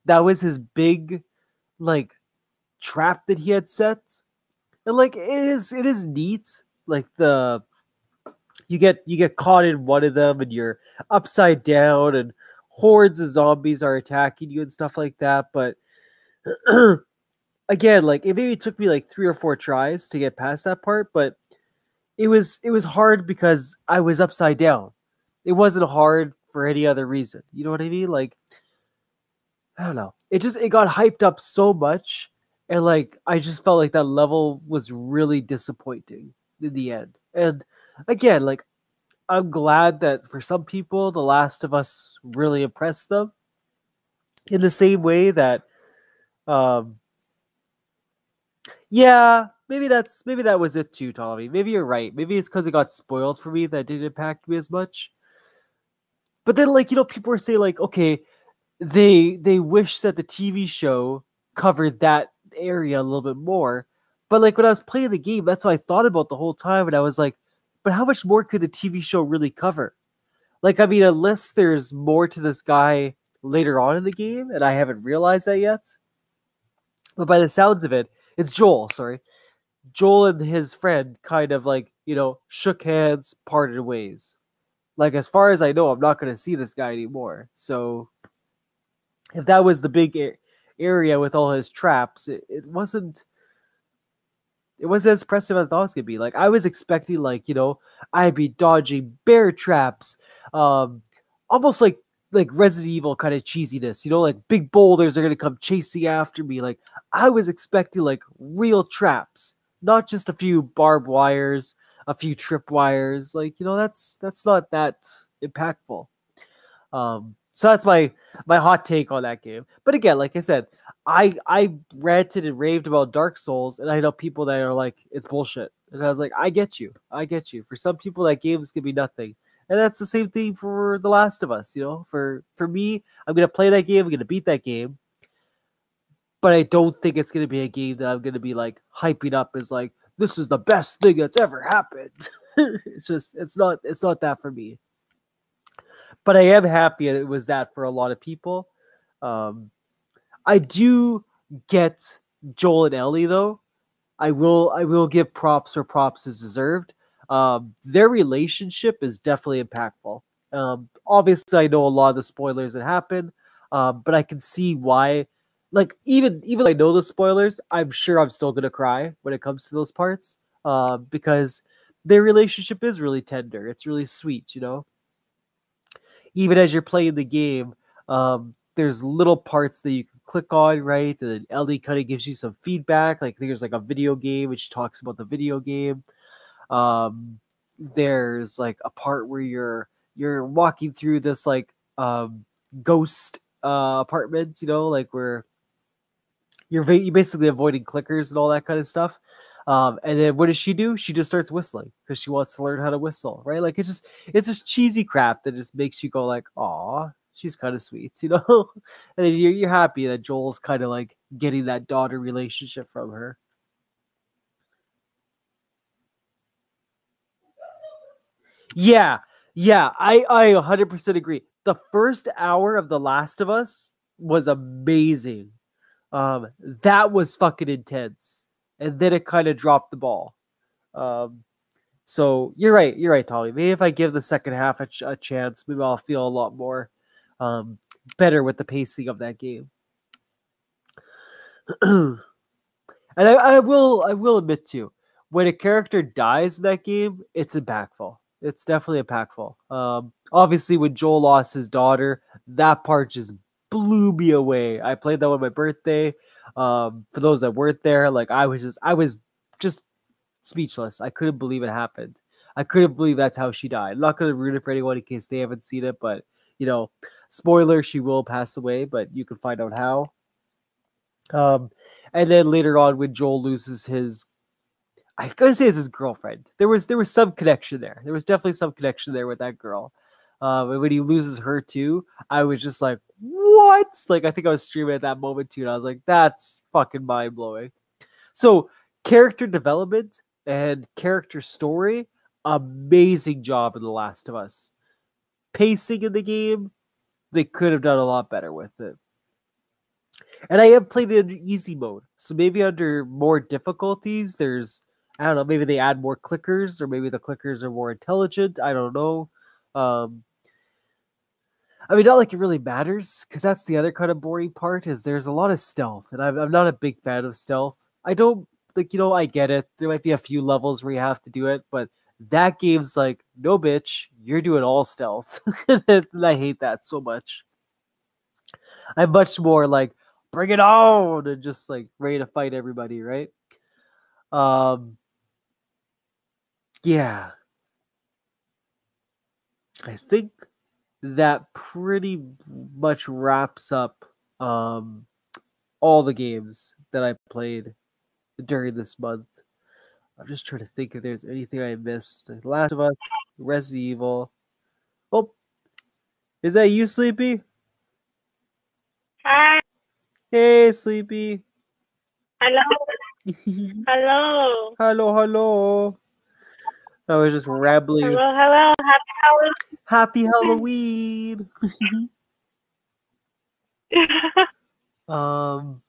That was his big like trap that he had set. And like it is neat. Like you get caught in one of them and you're upside down and hordes of zombies are attacking you and stuff like that. But again, like it maybe took me like 3 or 4 tries to get past that part, but it was hard because I was upside down. It wasn't hard for any other reason. You know what I mean? Like I don't know. It got hyped up so much, and like I just felt like that level was really disappointing in the end. And again, like I'm glad that for some people, The Last of Us really impressed them in the same way that, um, yeah, maybe that was it too, Tommy. Maybe you're right. Maybe it's because it got spoiled for me that didn't impact me as much. But then, like people were saying, like, okay, they wish that the TV show covered that area a little bit more. But like when I was playing the game, that's what I thought about the whole time, and I was like, but how much more could the TV show really cover? Like, I mean, unless there's more to this guy later on in the game, and I haven't realized that yet. But by the sounds of it, it's Joel. Sorry, Joel and his friend kind of like shook hands, parted ways. Like as far as I know, I'm not going to see this guy anymore. So if that was the big area with all his traps, it wasn't as impressive as I thought it was gonna be. Like I was expecting, like I'd be dodging bear traps, almost like Resident Evil kind of cheesiness. Like big boulders are gonna come chasing after me. Like I was expecting like real traps, not just a few barbed wires, a few trip wires. Like that's not that impactful. So that's my hot take on that game. But again, like I said, I ranted and raved about Dark Souls, and I know people that are like, it's bullshit. And I was like, I get you. I get you. For some people, that game's gonna be nothing. And that's the same thing for The Last of Us, For me, I'm gonna play that game, I'm gonna beat that game. But I don't think it's gonna be a game that I'm gonna be like hyping up as like, this is the best thing that's ever happened. It's not that for me. But I am happy it was that for a lot of people. Um, I do get Joel and Ellie though. I will give props where props is deserved. Their relationship is definitely impactful. Obviously, I know a lot of the spoilers that happen, but I can see why. Like even though I know the spoilers, I'm sure I'm still gonna cry when it comes to those parts, because their relationship is really tender. It's really sweet. Even as you're playing the game, there's little parts that you can click on, right? And then Ellie kind of gives you some feedback. Like there's like a video game which talks about the video game. There's like a part where you're walking through this like ghost apartment, you know, like where you're basically avoiding clickers and all that kind of stuff. And then what does she do? She just starts whistling because she wants to learn how to whistle, right? Like it's just cheesy crap that just makes you go like, "Aw, she's kind of sweet," you know. And then you're happy that Joel's kind of like getting that daughter relationship from her. Yeah, yeah, I 100% agree. The first hour of The Last of Us was amazing. That was fucking intense, and then it kind of dropped the ball. Um, so you're right, Tommy. Maybe if I give the second half a chance, maybe I'll feel a lot more um, better with the pacing of that game. And I will admit too, when a character dies in that game, it's impactful. It's definitely impactful. Obviously, when Joel lost his daughter, that part just blew me away. I played that on my birthday. For those that weren't there, like I was just speechless. I couldn't believe it happened. I couldn't believe that's how she died. I'm not going to ruin it for anyone in case they haven't seen it, but you know, spoiler, she will pass away, but you can find out how. Um, and then later on, when Joel loses his, I was gonna say it's his girlfriend. There was some connection there. There was definitely some connection there with that girl. And when he loses her too, I was just like, what? Like I think I was streaming at that moment too, and I was like, that's fucking mind blowing. So character development and character story, amazing job in The Last of Us. Pacing in the game, they could have done a lot better with it. And I have played it in easy mode. So maybe under more difficulties, there's I don't know, maybe they add more clickers or maybe the clickers are more intelligent. I don't know. Um I mean, not like it really matters because that's the other kind of boring part is there's a lot of stealth, and I'm not a big fan of stealth. I don't like, I get it. There might be a few levels where you have to do it, but that game's like, no, bitch, you're doing all stealth, and I hate that so much. I'm much more like, bring it on, and just like ready to fight everybody, right? Um, yeah, I think that pretty much wraps up um all the games that I played during this month. I'm just trying to think if there's anything I missed. The Last of Us, Resident Evil. Oh, is that you, Sleepy? Hi. Hey, Sleepy. Hello. Hello. Hello, hello. I was just rambling. Hello. Hello. Happy Happy Halloween. Halloween. um,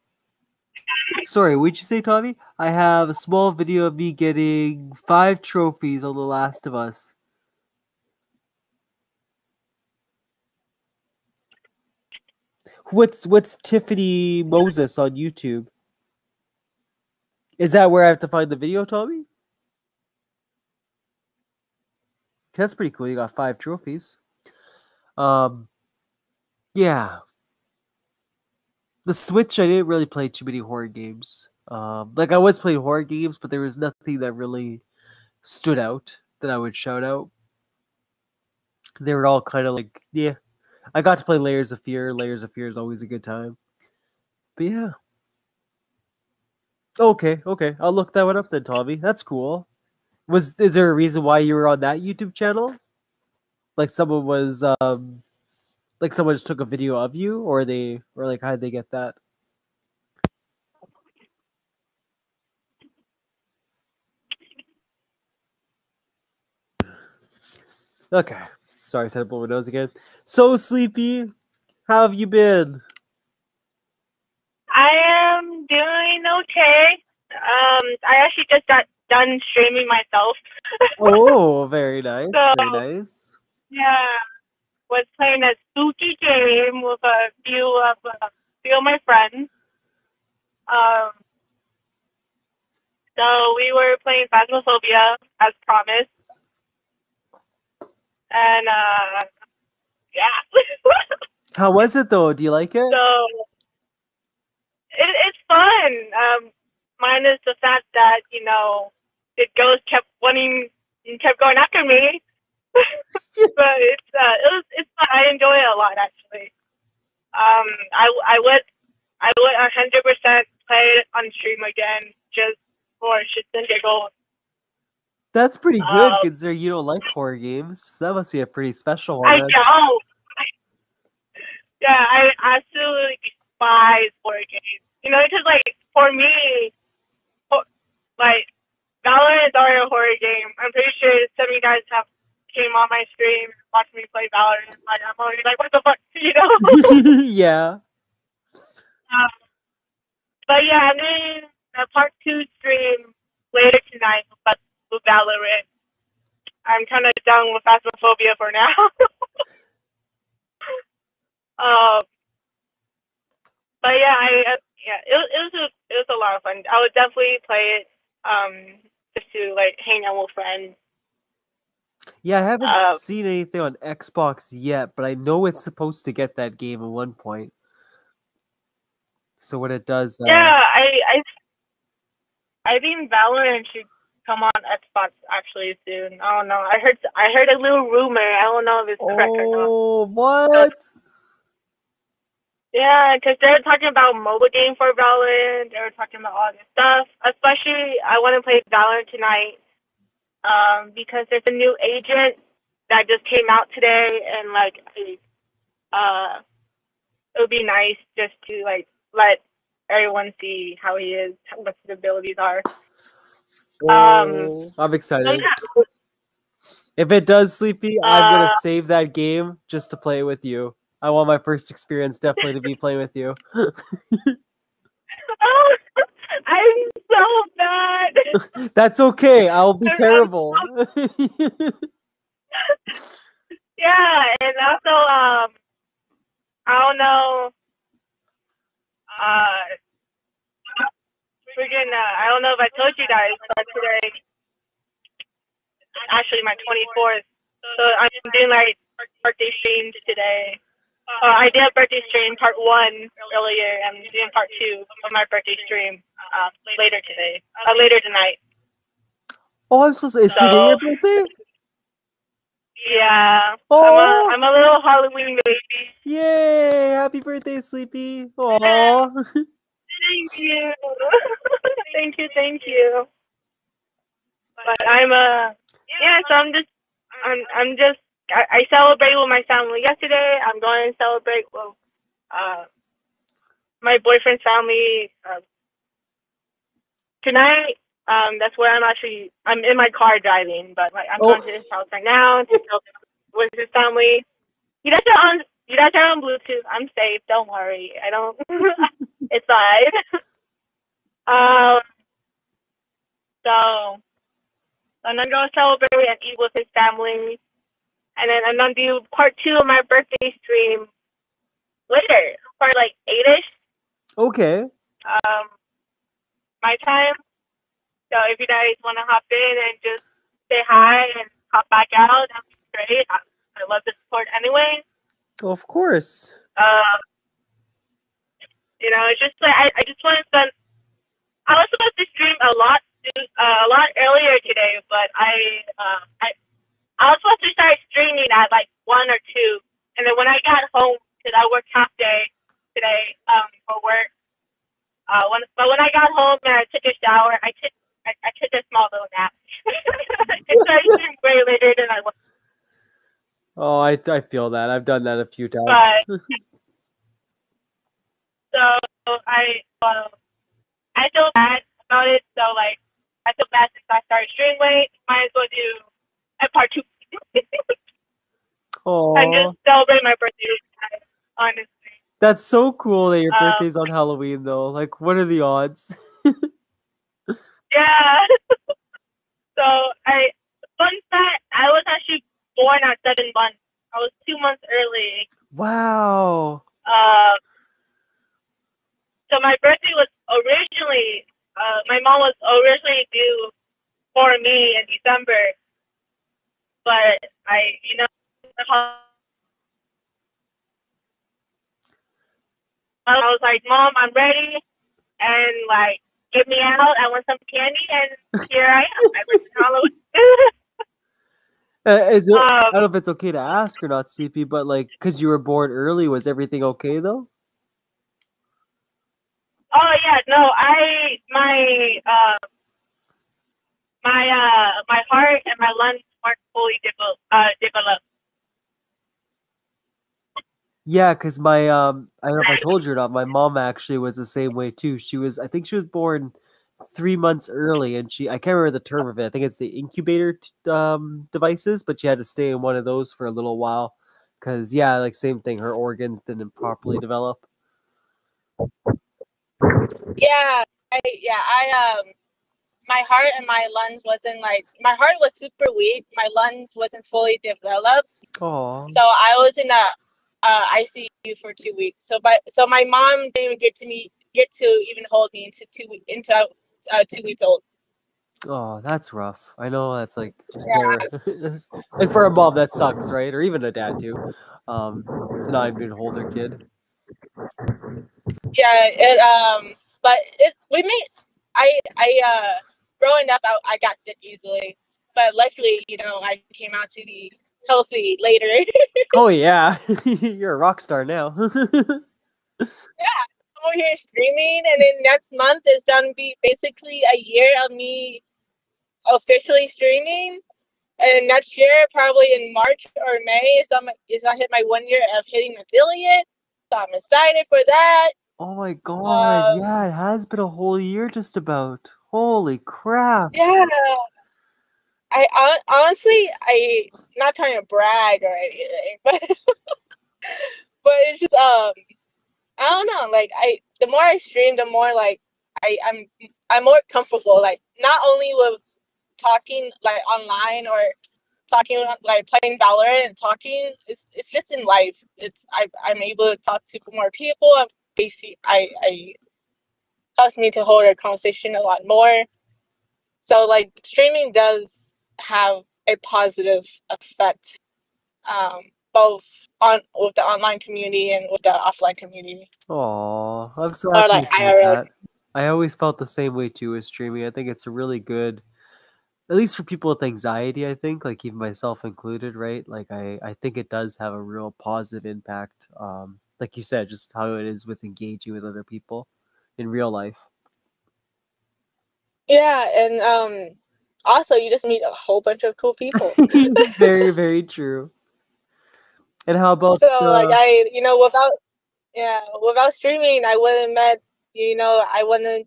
Sorry, what'd you say, Tommy? I have a small video of me getting 5 trophies on The Last of Us. What's Tiffany Moses on YouTube? Is that where I have to find the video, Tommy? That's pretty cool. You got 5 trophies. Um, yeah. The Switch, I didn't really play too many horror games. Like I was playing horror games, but there was nothing that really stood out that I would shout out. They were all kind of like, yeah. I got to play Layers of Fear. Layers of Fear is always a good time. But yeah. Okay, okay. I'll look that one up then, Tommy. That's cool. Is there a reason why you were on that YouTube channel? Like someone was like someone just took a video of you, or like how did they get that? Okay. Sorry, I said to blow my nose again. So sleepy. How have you been? I am doing okay. I actually just got done streaming myself. Oh, very nice. So Very nice. yeah, was playing a spooky game with a few of my friends. Um, so we were playing Phasmophobia as promised, and yeah. How was it though? Do you like it? So it's fun. Minus the fact that the ghost kept going after me. But it's fun. I enjoy it a lot actually. I would 100% play it on stream again just for shits and giggles. That's pretty good considering you don't like horror games. That must be a pretty special one. I don't. Yeah, I absolutely despise horror games. Because for me, like Valorant is already a horror game. I'm pretty sure some of you guys have came on my stream and watched me play Valorant. I'm already like, what the fuck, Yeah. But yeah, I'm doing a part 2 stream later tonight with Valorant. I'm kind of done with Phasmophobia for now. But yeah, it was a lot of fun. I would definitely play it just to hang out with friends. Yeah, I haven't seen anything on Xbox yet, but I know it's supposed to get that game at one point. So when it does, yeah, I think Valorant should come on Xbox actually soon. I don't know. I heard a little rumor. I don't know if it's correct or not. Oh, what? Yeah, because they're talking about mobile game for Valorant. They were talking about all this stuff. Especially, I want to play Valorant tonight because there's a new agent that just came out today, and it would be nice just to let everyone see how he is, what his abilities are. I'm excited. So yeah. If it does, Sleepy, I'm gonna save that game just to play with you. I want my first experience definitely to be playing with you. Oh, I'm so bad. That's okay. I'll be terrible. Yeah, and also, I don't know. I don't know if I told you guys, but today is actually my 24th. So I'm doing birthday streams today. I did a birthday stream part 1 earlier. I'm doing part 2 of my birthday stream later tonight. Oh, I'm so sorry. Is today your birthday? Yeah. Oh. I'm a little Halloween baby. Yay! Happy birthday, Sleepy. Aww. Thank you. Thank you. But so I'm just I celebrated with my family yesterday. I'm going to celebrate with my boyfriend's family tonight. That's where I'm in my car driving, but I'm going to his house right now to celebrate with his family. You guys are on Bluetooth. I'm safe. Don't worry. I don't. It's fine. So I'm gonna go celebrate and eat with his family, and then I'm gonna do part 2 of my birthday stream later, for 8ish. Okay. My time. So if you guys want to hop in and just say hi and hop back out, that'd be great. I love the support anyway. Of course. It's just I just want to spend. I was supposed to stream a lot earlier today, but I was supposed to start streaming at 1 or 2, and then when I got home, because I worked half day today for work. But when I got home and I took a shower, I took a small little nap. And so I streamed way later than I was. Oh, I feel that. I've done that a few times. But, so I feel bad about it. So I feel bad since I started streaming late. Might as well do a part 2. And just celebrate my birthday, honestly. That's so cool that your birthday's on Halloween, though. What are the odds? Yeah. So fun fact, I was actually born at 7 months. I was 2 months early. Wow. So my birthday was originally, my mom was originally due for me in December. But I was like, Mom, I'm ready. and like get me out. I want some candy, and here I am. I went to Halloween. Is it? I don't know if it's okay to ask or not, CP, but like, because you were born early, was everything okay though? Oh yeah, no, my heart and my lungs weren't fully developed. Yeah, because my I don't know if I told you or not. My mom actually was the same way too. I think she was born 3 months early, and I can't remember the term of it. I think it's the incubator devices, but she had to stay in one of those for a little while, because yeah, like same thing. Her organs didn't properly develop. Yeah, my heart and my lungs wasn't my heart was super weak. My lungs wasn't fully developed. Oh. So I was in a ICU for 2 weeks. So my mom didn't even get to even hold me into I was 2 weeks old. Oh, that's rough. I know that's like just Yeah. and for a mom that sucks, right? Or even a dad too. To not even hold their kid. Yeah, but we made growing up I got sick easily, but luckily I came out to be healthy later. Oh yeah, you're a rock star now. Yeah, I'm over here streaming, and then next month is gonna be basically a year of me officially streaming. And next year, probably in March or May, is I hit my 1 year of hitting affiliate. So I'm excited for that. Oh my god, yeah, it has been a whole year just about. Holy crap. Yeah. I honestly, I'm not trying to brag or anything, but it's just I don't know. Like the more I stream, the more like I'm more comfortable. Like not only with talking like online or talking like playing Valorant and talking. It's just in life. I'm able to talk to more people. Basically, I helps me to hold a conversation a lot more. So like streaming does have a positive effect, both with the online community and with the offline community. Aw, I'm so Or happy like to see IRL. that. I always felt the same way too with streaming. I think it's a really good, at least for people with anxiety, I think, like even myself included, right? Like I think it does have a real positive impact. Like you said, just how it is with engaging with other people in real life. Yeah, and also you just meet a whole bunch of cool people. Very, very true. And how about So like without streaming, I wouldn't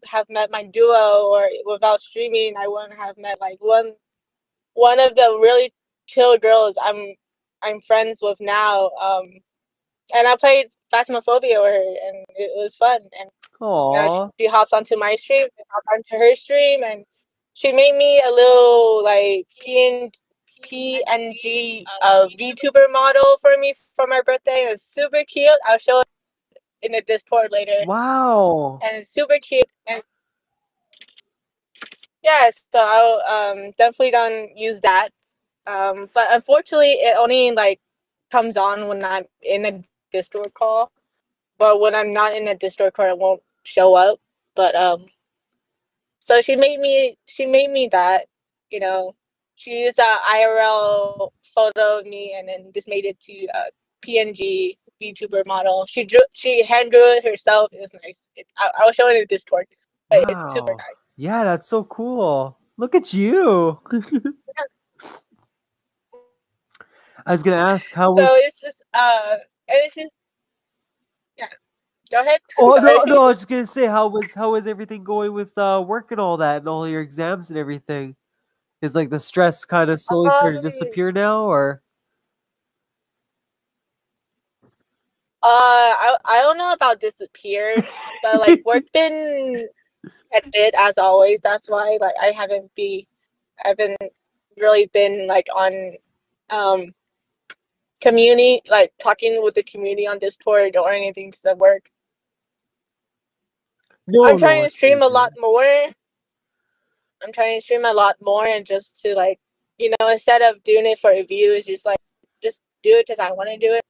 have met my duo, or without streaming, I wouldn't have met like one of the really chill girls I'm friends with now. And I played Phasmophobia with her, and it was fun. And Aw. she hops onto my stream, and hop onto her stream, and she made me a little like PNG VTuber model for me for my birthday. It was super cute. I'll show it in the Discord later. Wow. And it's super cute. And yeah, so I'll definitely don't use that. But unfortunately, it only like comes on when I'm in a Discord call. But when I'm not in a Discord call, it won't show up. But so she made me that, you know. She used a IRL photo of me and then just made it to a PNG VTuber model. She hand drew it herself. It was nice. I'll show it in Discord. But it's super Wow. nice. Yeah, that's so cool. Look at you. I was gonna ask how So was it's just and it's just yeah. Go ahead. Oh no, Sorry. no, I was just gonna say how was everything going with work and all that and all your exams and everything? Is like the stress kind of slowly starting to disappear now, or I don't know about disappeared, but like work been hectic as always. That's why like I haven't really been like on community, like talking with the community on Discord or anything because of work. no, I'm no, trying I to stream a figured. lot more. I'm trying to stream a lot more and just to like, instead of doing it for reviews, just do it because I want to do it.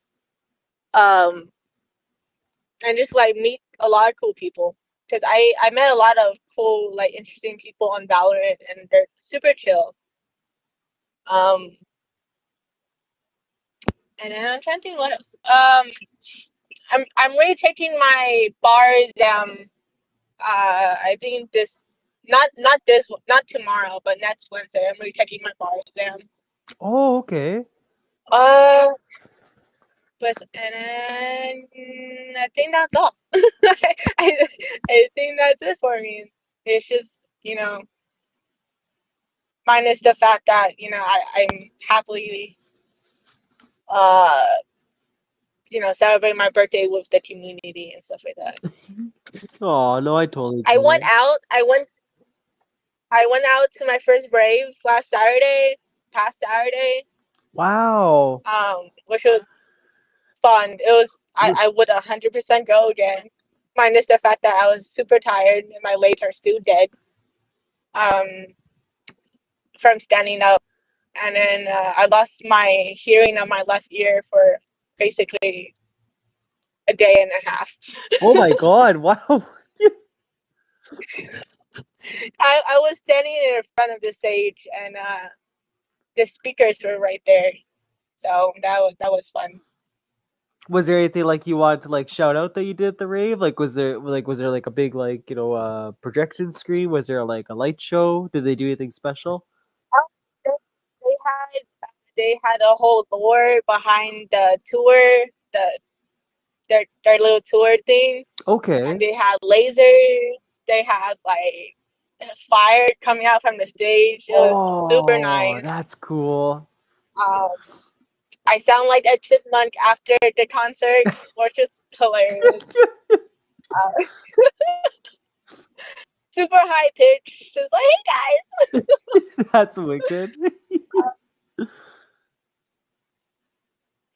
And just like meet a lot of cool people. because I met a lot of cool, like, interesting people on Valorant, and they're super chill. And then I'm trying to think what else. I'm retaking my bar exam. I think not tomorrow, but next Wednesday. I'm retaking my bar exam. Oh, okay. But and then I think that's all. I think that's it for me. It's just, minus the fact that, I'm happily celebrate my birthday with the community and stuff like that. Oh no, I totally. I went out to my first rave past Saturday. Wow. Which was fun. It was. I would 100% go again, minus the fact that I was super tired and my legs are still dead. From standing up, and then I lost my hearing on my left ear for basically a day and a half. Oh my god! Wow. I was standing in front of the stage, and the speakers were right there, so that was fun. Was there anything like you wanted to like shout out that you did at the rave? Like was there like a big like projection screen? Was there like a light show? Did they do anything special? They had a whole lore behind the tour, their little tour thing. Okay. And they had lasers. They had like fire coming out from the stage. It was super nice. That's cool. I sound like a chipmunk after the concert, which is hilarious. Super high pitch, just like, hey guys. That's wicked.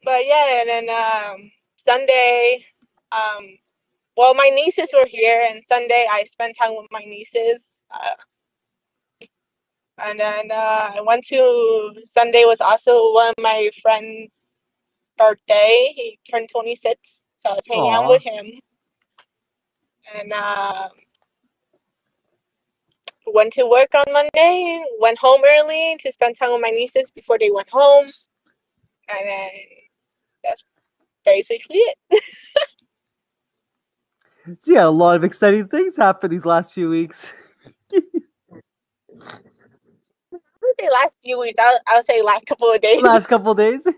But yeah, and then Sunday, well, my nieces were here, and Sunday I spent time with my nieces. And then I went to Sunday was also one of my friends' birthday. He turned 26, so I was hanging out with him. And went to work on Monday, went home early to spend time with my nieces before they went home. And then that's basically it. So yeah, a lot of exciting things happened these last few weeks. I would say last few weeks. I would say last couple of days. Last couple of days. It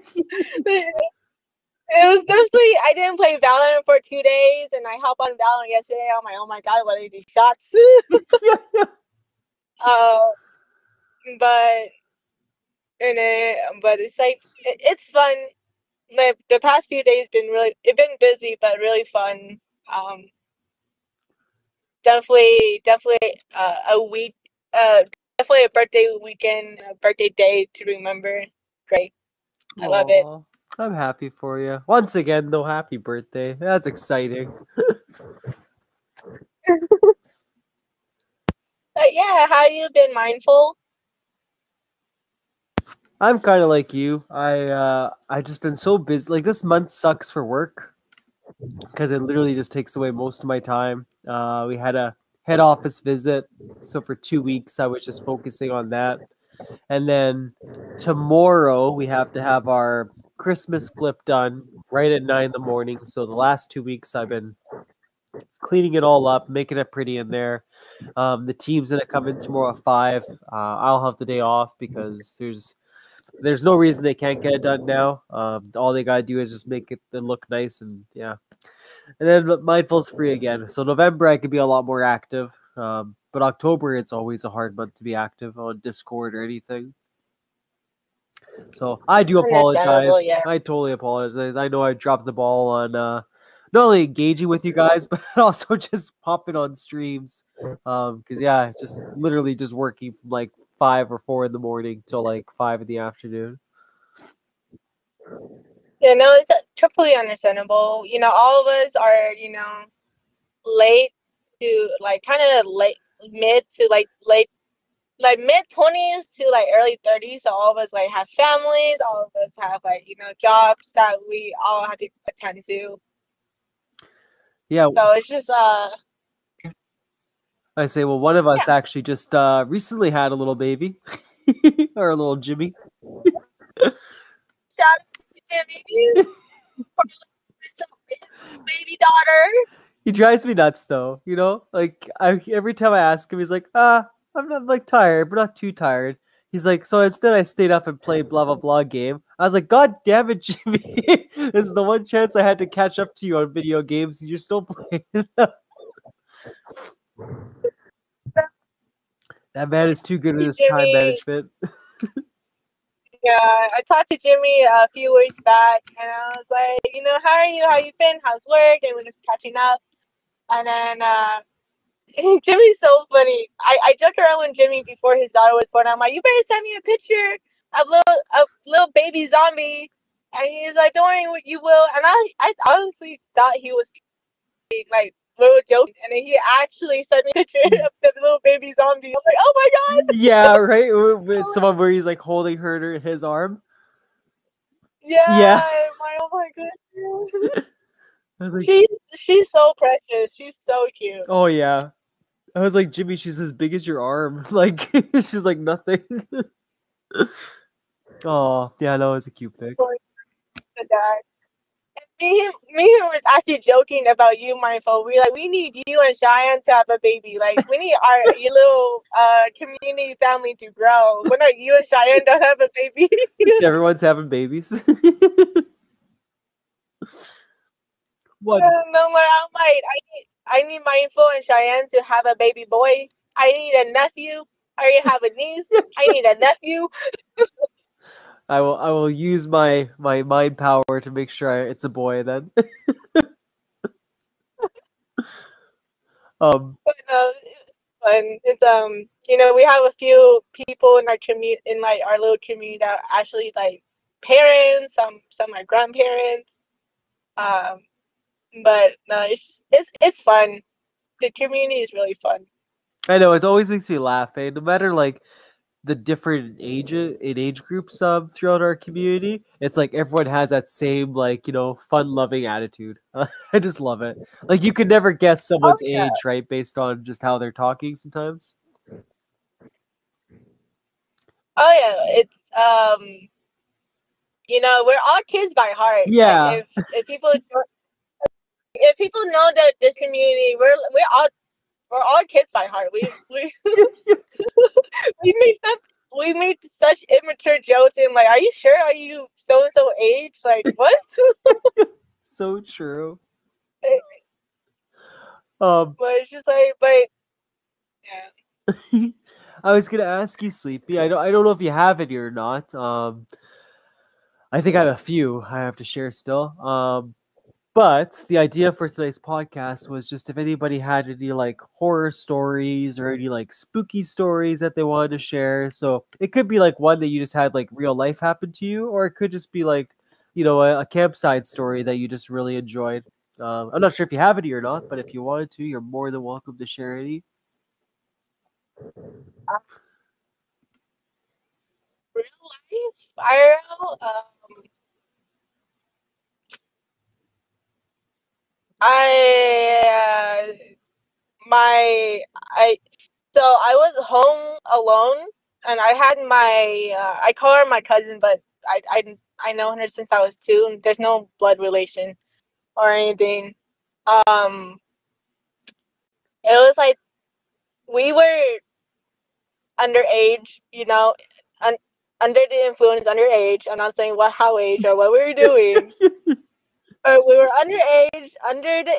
was definitely, I didn't play Valorant for 2 days, and I hopped on Valorant yesterday. I'm like, oh my god, what are these shots? But it's like, it's fun. The past few days been busy, but really fun. Definitely a week, definitely a birthday weekend, a birthday day to remember. Great. I love it. I'm happy for you. Once again, though, happy birthday. That's exciting. But yeah, how you been, Mindful? I'm kind of like you. I just been so busy. Like this month sucks for work because it literally just takes away most of my time. We had a head office visit, so for 2 weeks I was just focusing on that. And then tomorrow we have to have our Christmas flip done right at 9 in the morning. So the last 2 weeks I've been cleaning it all up, making it pretty in there. The team's gonna come in tomorrow at 5. I'll have the day off because there's no reason they can't get it done now. All they gotta do is just make it look nice, and yeah. And then Mindful's free again. So November I could be a lot more active. But October it's always a hard month to be active on Discord or anything. So I do apologize. Yeah. I totally apologize. I know I dropped the ball on not only engaging with you guys, but also just popping on streams. Because yeah, just literally just working from like 5 or 4 in the morning till like 5 in the afternoon. Yeah, no, it's totally understandable. All of us are, late to like kind of late, mid to like late, like mid-20s to like early 30s. So all of us like have families. All of us have like jobs that we all have to attend to. Yeah. So it's just I say, well, one of us actually just recently had a little baby, or a little Jimmy. Shout out to Jimmy. Baby daughter. He drives me nuts, though. You know, like every time I ask him, he's like, I'm not like tired, but not too tired. He's like, so instead I stayed up and played blah blah blah game. I was like, God damn it, Jimmy! This is the one chance I had to catch up to you on video games, and you're still playing. That man is too good with his time management. Yeah, I talked to Jimmy a few weeks back, and I was like, how are you? How you been? How's work? And we're just catching up. And then Jimmy's so funny. I joke around with Jimmy before his daughter was born. I'm like, you better send me a picture of little baby zombie. And he's like, don't worry, you will. And I honestly thought he was like little joking, and then he actually sent me a picture of the little baby zombie. I'm like, oh my god. Yeah, right. It's the one where he's like holding his arm. Yeah. Oh my goodness. I was like, she's so precious. She's so cute. Oh yeah. I was like, Jimmy, she's as big as your arm. Like she's like nothing. Oh yeah, that was a cute pic. Me and him was actually joking about you, Mindful. We need you and Cheyenne to have a baby. Like, we need your little community family to grow. When are you and Cheyenne to have a baby? Everyone's having babies. What? No, I need Mindful and Cheyenne to have a baby boy. I need a nephew. I already have a niece. I need a nephew. I will use my mind power to make sure it's a boy then. But it's we have a few people in our community, in like our little community, that are actually like parents. Some are grandparents. But no, it's fun. The community is really fun. I know, it always makes me laugh. No matter like the different age groups throughout our community, it's like everyone has that same like fun-loving attitude. I just love it. Like you could never guess someone's age, right, based on just how they're talking sometimes. Oh yeah, it's we're all kids by heart. Yeah. Like, if people know that this community, we're all kids by heart. We we made such immature jokes, and like, are you sure? Are you so and so age? Like, what? So true. But it's just like, yeah. I was gonna ask you, Sleepy. I don't know if you have any or not. I think I have a few I have to share still. But the idea for today's podcast was just if anybody had any like horror stories or any like spooky stories that they wanted to share. So it could be like one that you just had like real life happen to you, or it could just be like, a campsite story that you just really enjoyed. I'm not sure if you have any or not, but if you wanted to, you're more than welcome to share any. Real life, IRL. So I was home alone, and I had I call her my cousin, but I know her since I was 2, and there's no blood relation or anything. It was like we were underage, under the influence, underage. I'm not saying how age or what we were doing. We were underage, under the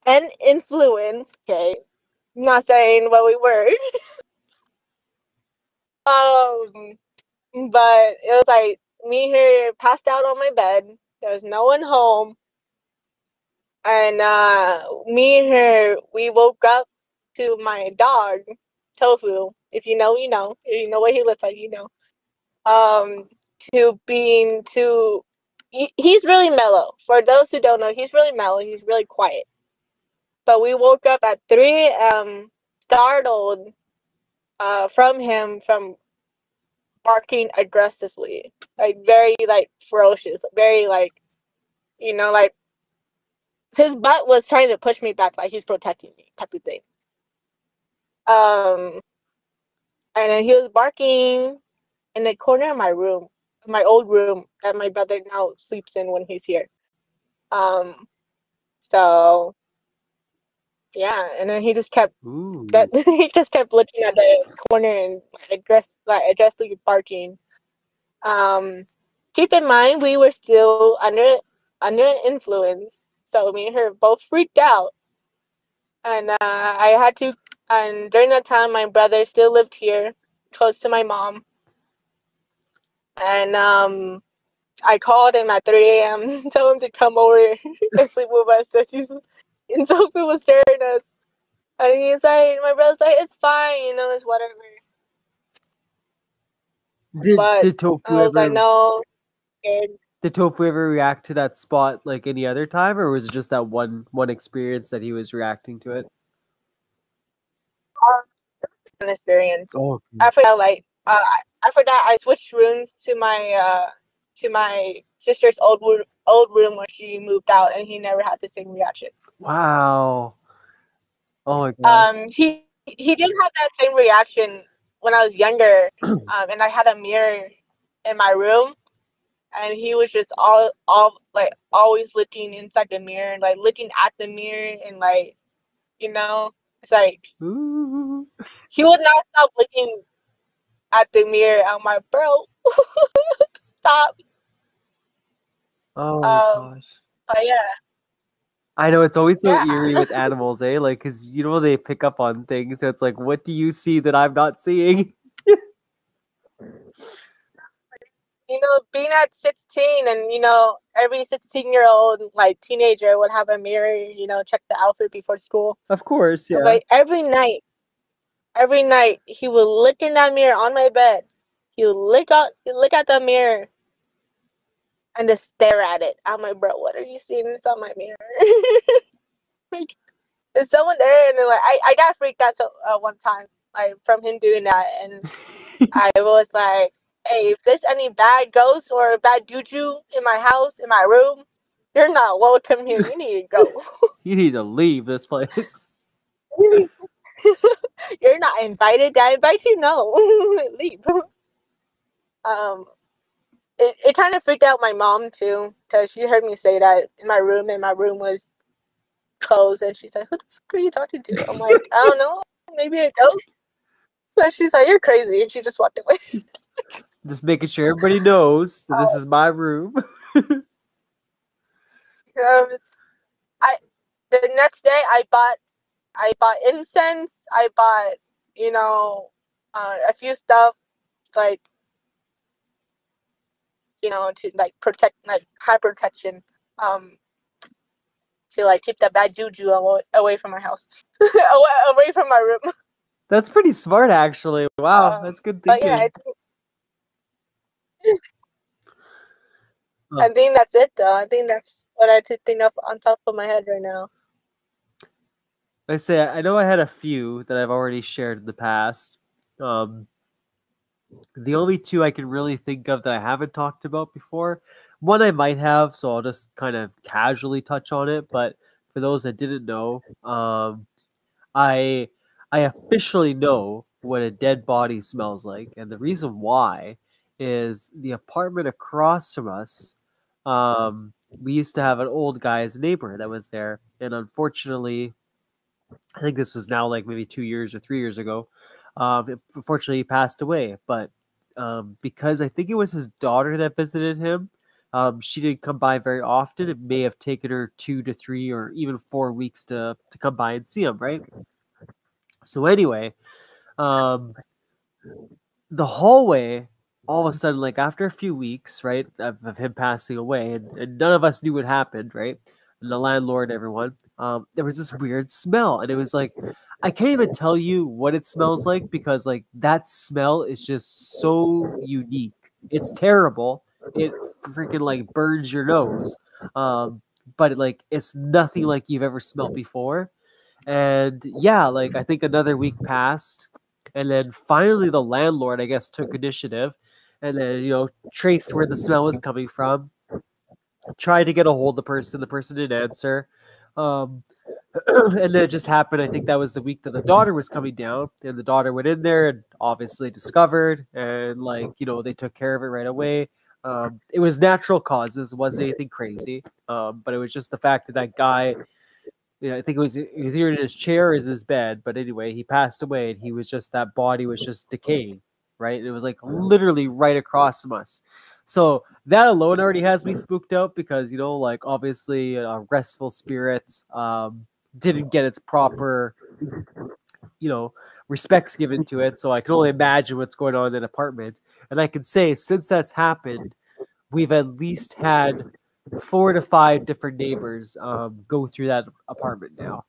an influence. Okay, I'm not saying what we were. But it was like me here passed out on my bed. There was no one home, and me and her, we woke up to my dog, Tofu. If you know, you know. If you know what he looks like, you know. He's really mellow. For those who don't know, he's really mellow. He's really quiet. But we woke up at 3 a.m. startled from barking aggressively, like very like ferocious, very like like his butt was trying to push me back, like he's protecting me, type of thing. And then he was barking in the corner of my room, my old room that my brother now sleeps in when he's here. So yeah, and then he just kept he just kept looking at the corner and aggressively barking. Keep in mind we were still under influence, so me and her both freaked out, and I had to. And during that time, my brother still lived here, close to my mom, and I called him at 3 a.m. tell him to come over and sleep with us. And Sophie was scaring us. And he's like, my brother's like, it's fine, it's whatever. Did Tofu I was like, no, scared. Did Tofu ever react to that spot like any other time, or was it just that one experience that he was reacting to it? An experience. Oh, okay. After that, after that, I switched rooms to my sister's old room where she moved out, and he never had the same reaction. Wow. Oh my god. He didn't have that same reaction when I was younger, and I had a mirror in my room, and he was just always looking inside the mirror, like looking at the mirror, and it's like Ooh. he would not stop looking at the mirror. I'm like, bro, stop. Oh my gosh. But yeah. I know it's always so eerie with animals, eh? Like, because they pick up on things. So it's like, what do you see that I'm not seeing? Being at 16 and, every 16-year-old, teenager would have a mirror, check the outfit before school. Of course, yeah. But every night, he would look in that mirror on my bed. He would look at the mirror and just stare at it. I'm like, bro, what are you seeing inside my mirror? Like, is someone there? And then, I got freaked out one time, from him doing that. And I was like, hey, if there's any bad ghosts or bad juju in my house, in my room, you're not welcome here. You need to go. You need to leave this place. You're not invited. I invite you. No, leave. It kind of freaked out my mom too, because she heard me say that in my room, and my room was closed, and she's like, "Who the fuck are you talking to?" I'm like, "I don't know, maybe a ghost." So she's like, "You're crazy," and she just walked away. Just making sure everybody knows that this is my room. The next day I bought incense. I bought a few stuff to protect, high protection, to keep the bad juju away from my house, away from my room. That's pretty smart, actually. Wow, that's good thinking. But yeah, I think that's it, though. I think that's what I think of on top of my head right now. I say, I know I had a few that I've already shared in the past. The only two I can really think of that I haven't talked about before, one I might have, so I'll just kind of casually touch on it. But for those that didn't know, I officially know what a dead body smells like, and the reason why is the apartment across from us. We used to have an old guy as a neighbor that was there, and unfortunately, I think this was now like maybe 2 years or 3 years ago. Unfortunately, he passed away, but because I think it was his daughter that visited him, she didn't come by very often. It may have taken her 2 to 3 or even 4 weeks to come by and see him, right? So anyway, the hallway, all of a sudden, like after a few weeks, right, of him passing away, and none of us knew what happened, right? And the landlord, everyone, there was this weird smell, and it was like, I can't even tell you what it smells like, because like that smell is just so unique. It's terrible. It freaking like burns your nose. But like it's nothing like you've ever smelled before. And yeah, like I think another week passed, and then finally the landlord, I guess, took initiative, and then traced where the smell was coming from. Tried to get a hold of the person. The person didn't answer. And then it just happened. I think that was the week that the daughter was coming down, and the daughter went in there and obviously discovered, and like, you know, they took care of it right away. It was natural causes. It wasn't anything crazy. But it was just the fact that that guy, you know, I think he was either in his chair or his bed. But anyway, he passed away, and he was just, that body was just decaying, right? It was like literally right across from us. So that alone already has me spooked out because, you know, like obviously restful spirits didn't get its proper, you know, respects given to it. So I can only imagine what's going on in an apartment. And I can say since that's happened, we've at least had 4 to 5 different neighbors go through that apartment now.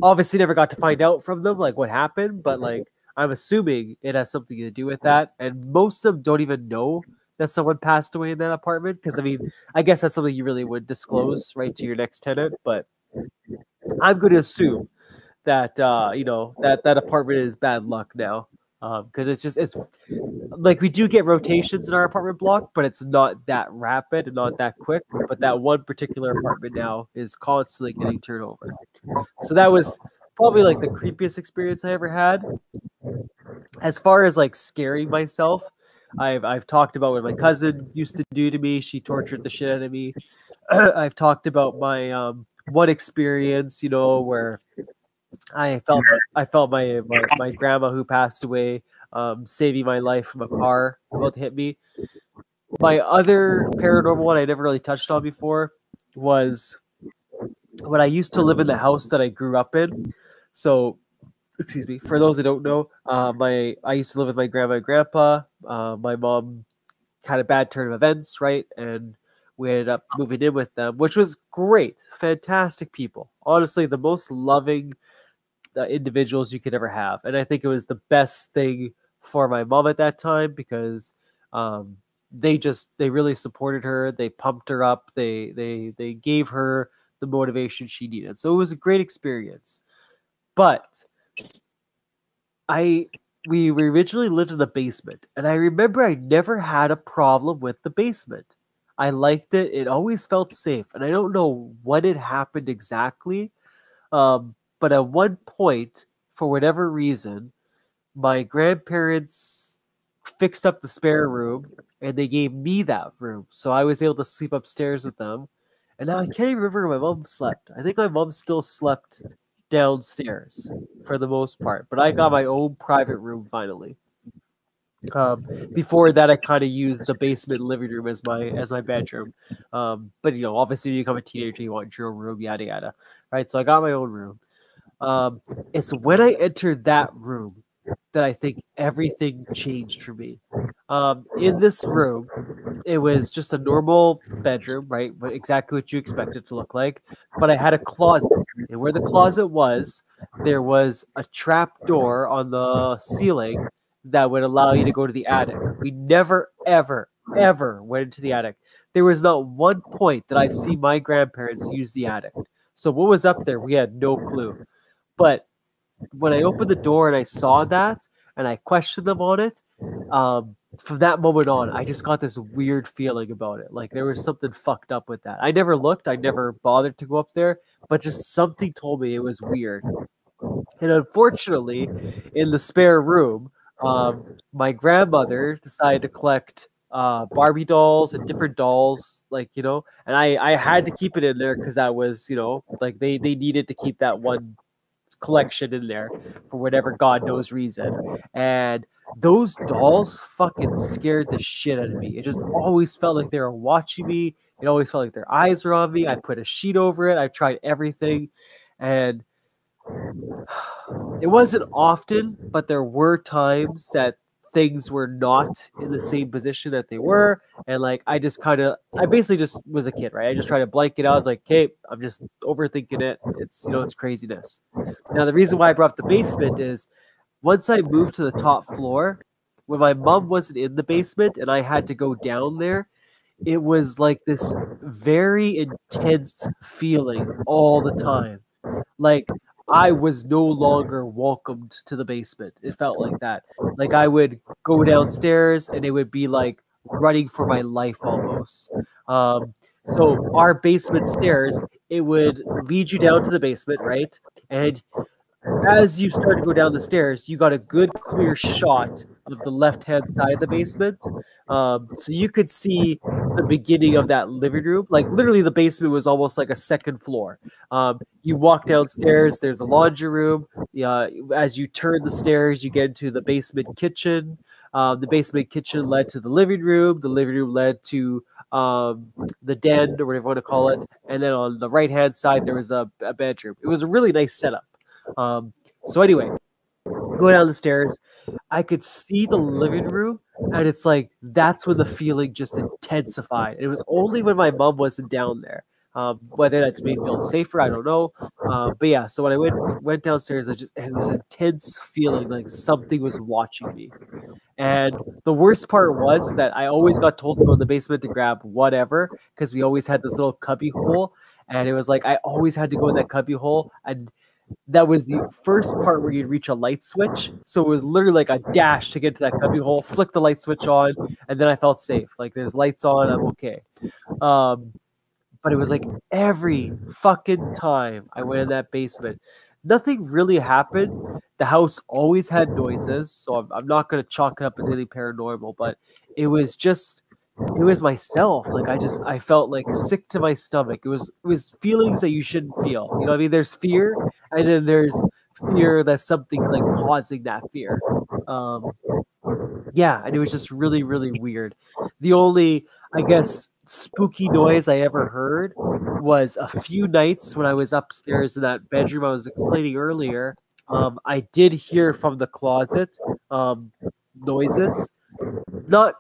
Obviously never got to find out from them like what happened, but like I'm assuming it has something to do with that. And most of them don't even know that someone passed away in that apartment. Because I mean, I guess that's something you really would disclose right to your next tenant. But I'm going to assume that you know, that apartment is bad luck now. Because it's like we do get rotations in our apartment block, but it's not that rapid and not that quick. But that one particular apartment now is constantly getting turned over. So that was probably like the creepiest experience I ever had. As far as like scaring myself, I've talked about what my cousin used to do to me. She tortured the shit out of me. I've talked about my one experience, you know, where I felt my grandma who passed away saving my life from a car about to hit me. My other paranormal one I never really touched on before was when I used to live in the house that I grew up in. So, excuse me, for those that don't know, I used to live with my grandma and grandpa. My mom had a bad turn of events, right? And we ended up moving in with them, which was great. Fantastic people. Honestly, the most loving individuals you could ever have. And I think it was the best thing for my mom at that time because they really supported her. They pumped her up. They gave her the motivation she needed. So it was a great experience. But we originally lived in the basement, and I remember I never had a problem with the basement. I liked it. It always felt safe, and I don't know what had happened exactly. But at one point, for whatever reason, my grandparents fixed up the spare room, and they gave me that room, so I was able to sleep upstairs with them. And now I can't even remember where my mom slept. I think my mom still slept downstairs for the most part, but I got my own private room finally. Before that, I kind of used the basement living room as my bedroom. But you know, obviously, when you become a teenager, you want your own room, yada yada, right? So I got my own room. It's when I entered that room that I think everything changed for me. In this room, it was just a normal bedroom, right? But exactly what you expect it to look like. But I had a closet, and where the closet was, there was a trap door on the ceiling that would allow you to go to the attic. We never, ever, ever went into the attic. There was not one point that I've seen my grandparents use the attic. So what was up there? We had no clue. But when I opened the door and I saw that and I questioned them on it, from that moment on, I just got this weird feeling about it. Like there was something fucked up with that. I never looked, I never bothered to go up there, but just something told me it was weird. And unfortunately, in the spare room, my grandmother decided to collect Barbie dolls and different dolls, like, you know, and I had to keep it in there because that was, you know, like they needed to keep that one collection in there for whatever God knows reason. And those dolls fucking scared the shit out of me. It just always felt like they were watching me. It always felt like their eyes were on me. I put a sheet over it. I tried everything. And it wasn't often, but there were times that things were not in the same position that they were. And like, I basically just was a kid, right? I just tried to blank it out. I was like, okay, I'm just overthinking it. It's, you know, it's craziness. Now, the reason why I brought up the basement is once I moved to the top floor, when my mom wasn't in the basement and I had to go down there, it was like this very intense feeling all the time. Like I was no longer welcomed to the basement. It felt like that. Like I would go downstairs and it would be like running for my life almost. So our basement stairs it would lead you down to the basement, right? And as you start to go down the stairs, you got a good clear shot of the left-hand side of the basement. So you could see the beginning of that living room. Like literally the basement was almost like a second floor. You walk downstairs, there's a laundry room. As you turn the stairs, you get into the basement kitchen. The basement kitchen led to the living room. The living room led to the den, or whatever you want to call it. And then on the right-hand side, there was a bedroom. It was a really nice setup. So anyway, go down the stairs. I could see the living room, and it's like that's when the feeling just intensified. It was only when my mom wasn't down there. Whether that's made me feel safer, I don't know. But yeah, so when I went downstairs, it was an intense feeling like something was watching me. And the worst part was that I always got told to go in the basement to grab whatever because we always had this little cubby hole, and it was like I always had to go in that cubby hole, and that was the first part where you'd reach a light switch. So it was literally like a dash to get to that cubby hole, flick the light switch on, and then I felt safe. Like there's lights on, I'm okay. Um, but it was like every fucking time I went in that basement, nothing really happened. The house always had noises, so I'm not gonna chalk it up as anything paranormal, but it was just it was myself. Like I felt like sick to my stomach. It was feelings that you shouldn't feel. You know what I mean? There's fear, and then there's fear that something's like causing that fear. Um, yeah, and it was just really, really weird. The only, I guess, spooky noise I ever heard was a few nights when I was upstairs in that bedroom I was explaining earlier. I did hear from the closet noises, not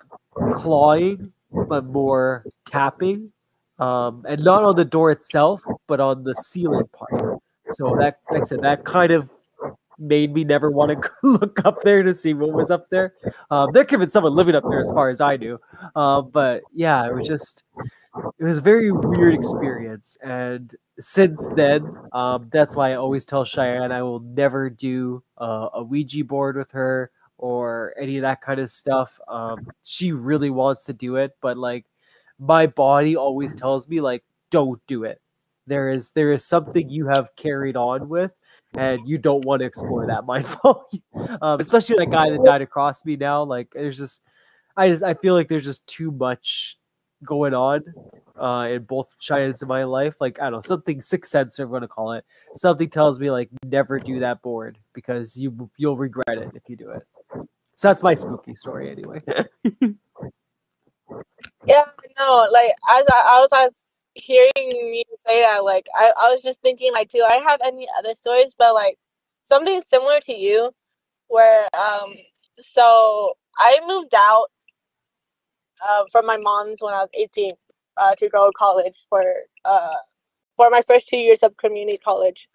clawing, but more tapping, and not on the door itself, but on the ceiling part. So that, like I said, that kind of made me never want to look up there to see what was up there. There could have been someone living up there, as far as I knew. But yeah, it was a very weird experience. And since then, that's why I always tell Cheyenne I will never do a Ouija board with her or any of that kind of stuff. She really wants to do it, but like my body always tells me like, don't do it. There is something you have carried on with, and you don't want to explore that mindful. Especially that guy that died across me now. Like I feel like there's just too much going on in both Cheyenne's in my life. Like I don't know, something sixth sense, I'm gonna call it. Something tells me like never do that board because you'll regret it if you do it. So that's my spooky story anyway. Yeah, no, like as I was hearing you say that, like I was just thinking like, do I have any other stories? But like something similar to you, where so I moved out from my mom's when I was 18 to go to college for my first 2 years of community college,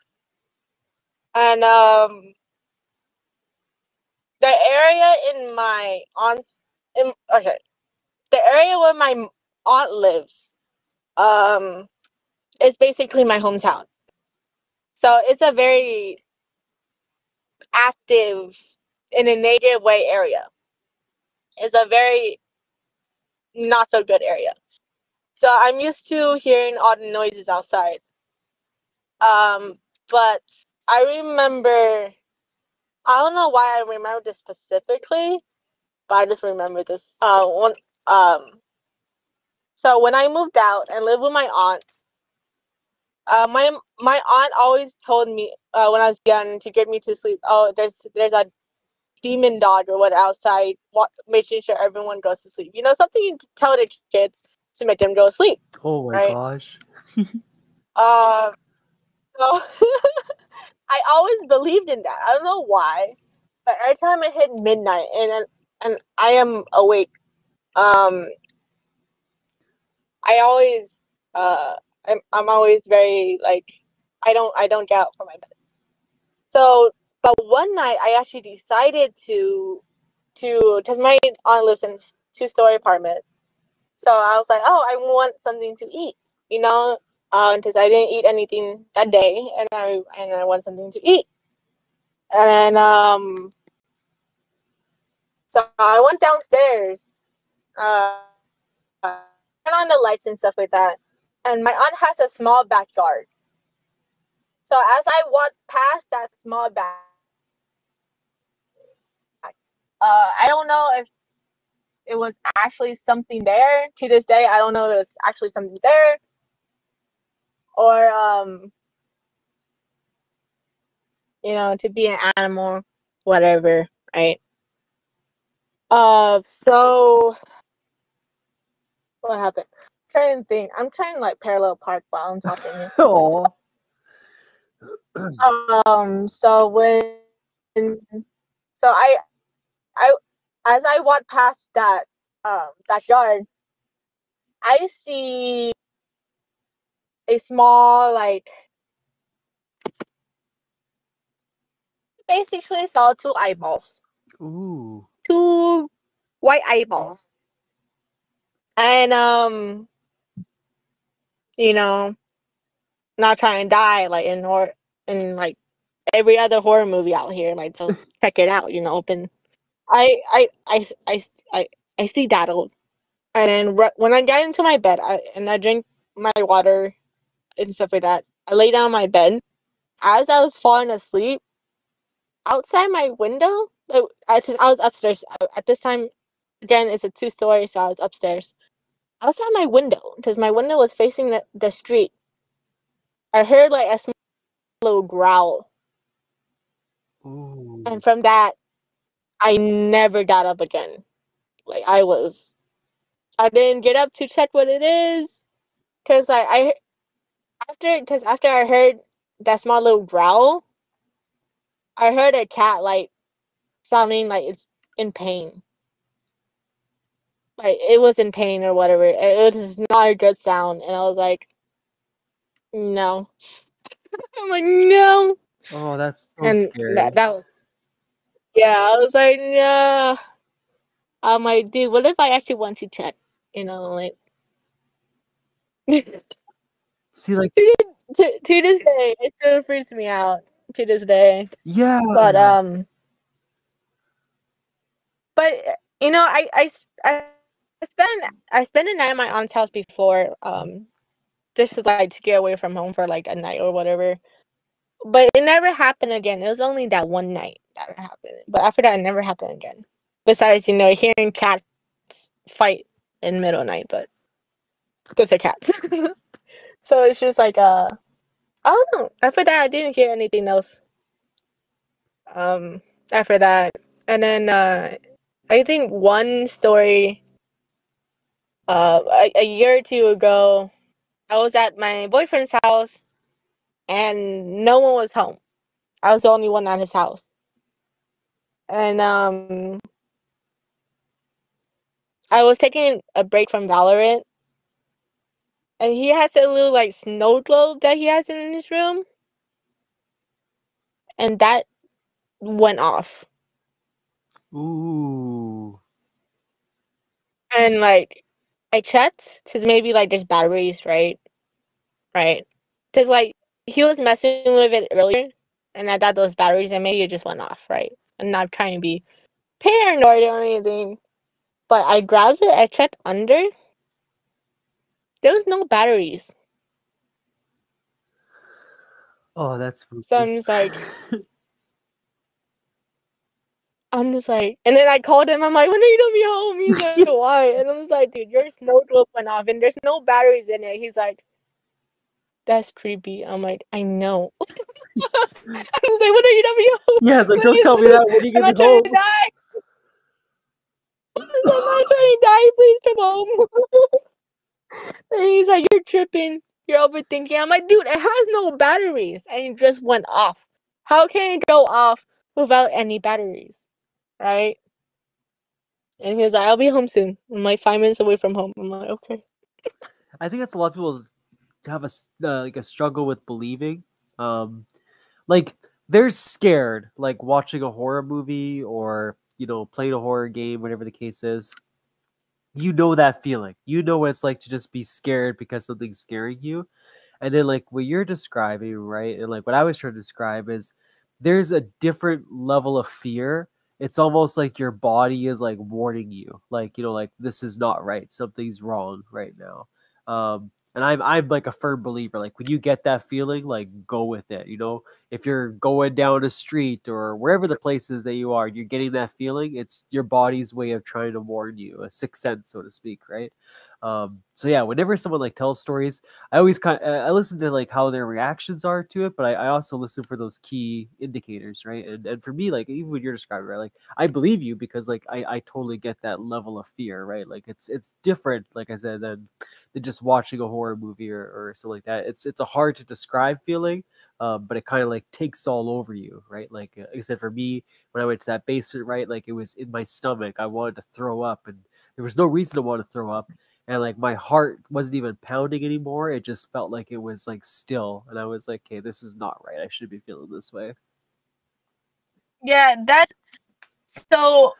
and the area in my aunt's okay, the area where my aunt lives is basically my hometown. So it's a very active, in a negative way, area. It's a very not so good area. So I'm used to hearing all the noises outside. But I remember, I don't know why I remember this specifically, but I just remember this. So when I moved out and lived with my aunt, my aunt always told me when I was young to get me to sleep. Oh, there's a demon dog or what outside, making sure everyone goes to sleep. You know, something you tell the kids to make them go to sleep. Oh my right? gosh. So I always believed in that. I don't know why, but every time it hit midnight and I am awake, I always I'm always very like I don't get out from my bed. So, but one night I actually decided to because my aunt lives in a 2-story apartment. So I was like, oh, I want something to eat, you know, because I didn't eat anything that day, and I want something to eat. And so I went downstairs, turn on the lights and stuff like that. and my aunt has a small backyard. So as I walked past that small backyard, I don't know if it was actually something there. To this day, I don't know if it was actually something there, or to be an animal, whatever, right? So what happened? Trying to think. I'm trying to like parallel park while I'm talking here. Oh. So I as I walk past that yard, I see a small, like, basically saw two eyeballs, Ooh. two white eyeballs, and not trying to die like in like every other horror movie out here. Like, just check it out, open. I I I I I, I see that old, and then when I get into my bed, I drink my water and stuff like that. I lay down on my bed. As I was falling asleep, outside my window, I was upstairs at this time. Again, it's a 2-story, so I was upstairs. Outside my window, because my window was facing the street, I heard like a small little growl, Ooh. and from that, I never got up again. Like, I didn't get up to check what it is, because like after I heard that small little growl, I heard a cat like sounding like it's in pain. Like, it was in pain or whatever. It was not a good sound, and I was like, no. I'm like, no. Oh, that's so And scary. that was, yeah, I was like, no. I'm like, dude, what if I actually want to check? Like, to See, like, this day, it still freaks me out to this day. yeah. But I spent a night at my aunt's house before, just to like to get away from home for like a night or whatever. But it never happened again. It was only that one night that it happened. But after that, it never happened again. Besides, hearing cats fight in the middle of the night, but because they're cats. So it's just like, I don't know. After that, I didn't hear anything else. After that, and then I think one story. A year or two ago, I was at my boyfriend's house, and no one was home. I was the only one at his house, and I was taking a break from Valorant, and he has a little like snow globe that he has in his room, and that went off. Ooh. And like, I checked, because maybe like there's batteries, right? Right. Because like, he was messing with it earlier, and I thought those batteries, and maybe it just went off, right? I'm not trying to be paranoid or anything, but I grabbed it, I checked under, there was no batteries. Oh, that's So spooky. I'm just like, and then I called him. I'm like, when are you gonna be home? He's like, why? And I'm just like, dude, your snow globe went off, and there's no batteries in it. He's like, that's creepy. I'm like, I know. I was like, when are you gonna be home? Yeah, it's like, don't tell me that. When are you I'm gonna not be trying home? to die. I'm not trying to die. Please come home. And he's like, you're tripping. You're overthinking. I'm like, dude, it has no batteries, and it just went off. How can it go off without any batteries? Right? And he was like, I'll be home soon. I'm like 5 minutes away from home. I'm like, okay. I think that's a lot of people to have like a struggle with believing. Like, they're scared, like watching a horror movie or playing a horror game, whatever the case is. That feeling. What it's like to just be scared because something's scaring you. And then, like, what you're describing, right? And like what I was trying to describe is there's a different level of fear. It's almost like your body is like warning you, like, like, this is not right. Something's wrong right now. And I'm like a firm believer. Like when you get that feeling, like go with it. If you're going down a street or wherever the place is that you are, you're getting that feeling. It's your body's way of trying to warn you, a sixth sense, so to speak, right? So yeah, whenever someone like tells stories, I always I listen to like how their reactions are to it, but I also listen for those key indicators, right? And for me, like even when you're describing, right, like I believe you because like I totally get that level of fear, right? Like it's different, like I said, than just watching a horror movie or something like that. It's a hard to describe feeling, but it kind of like takes all over you, right? Like I said, for me, when I went to that basement, right, like it was in my stomach. I wanted to throw up, and there was no reason to want to throw up, and like my heart wasn't even pounding anymore. It just felt like it was like still, and I was like, "Okay, this is not right. I shouldn't be feeling this way." Yeah, that's so.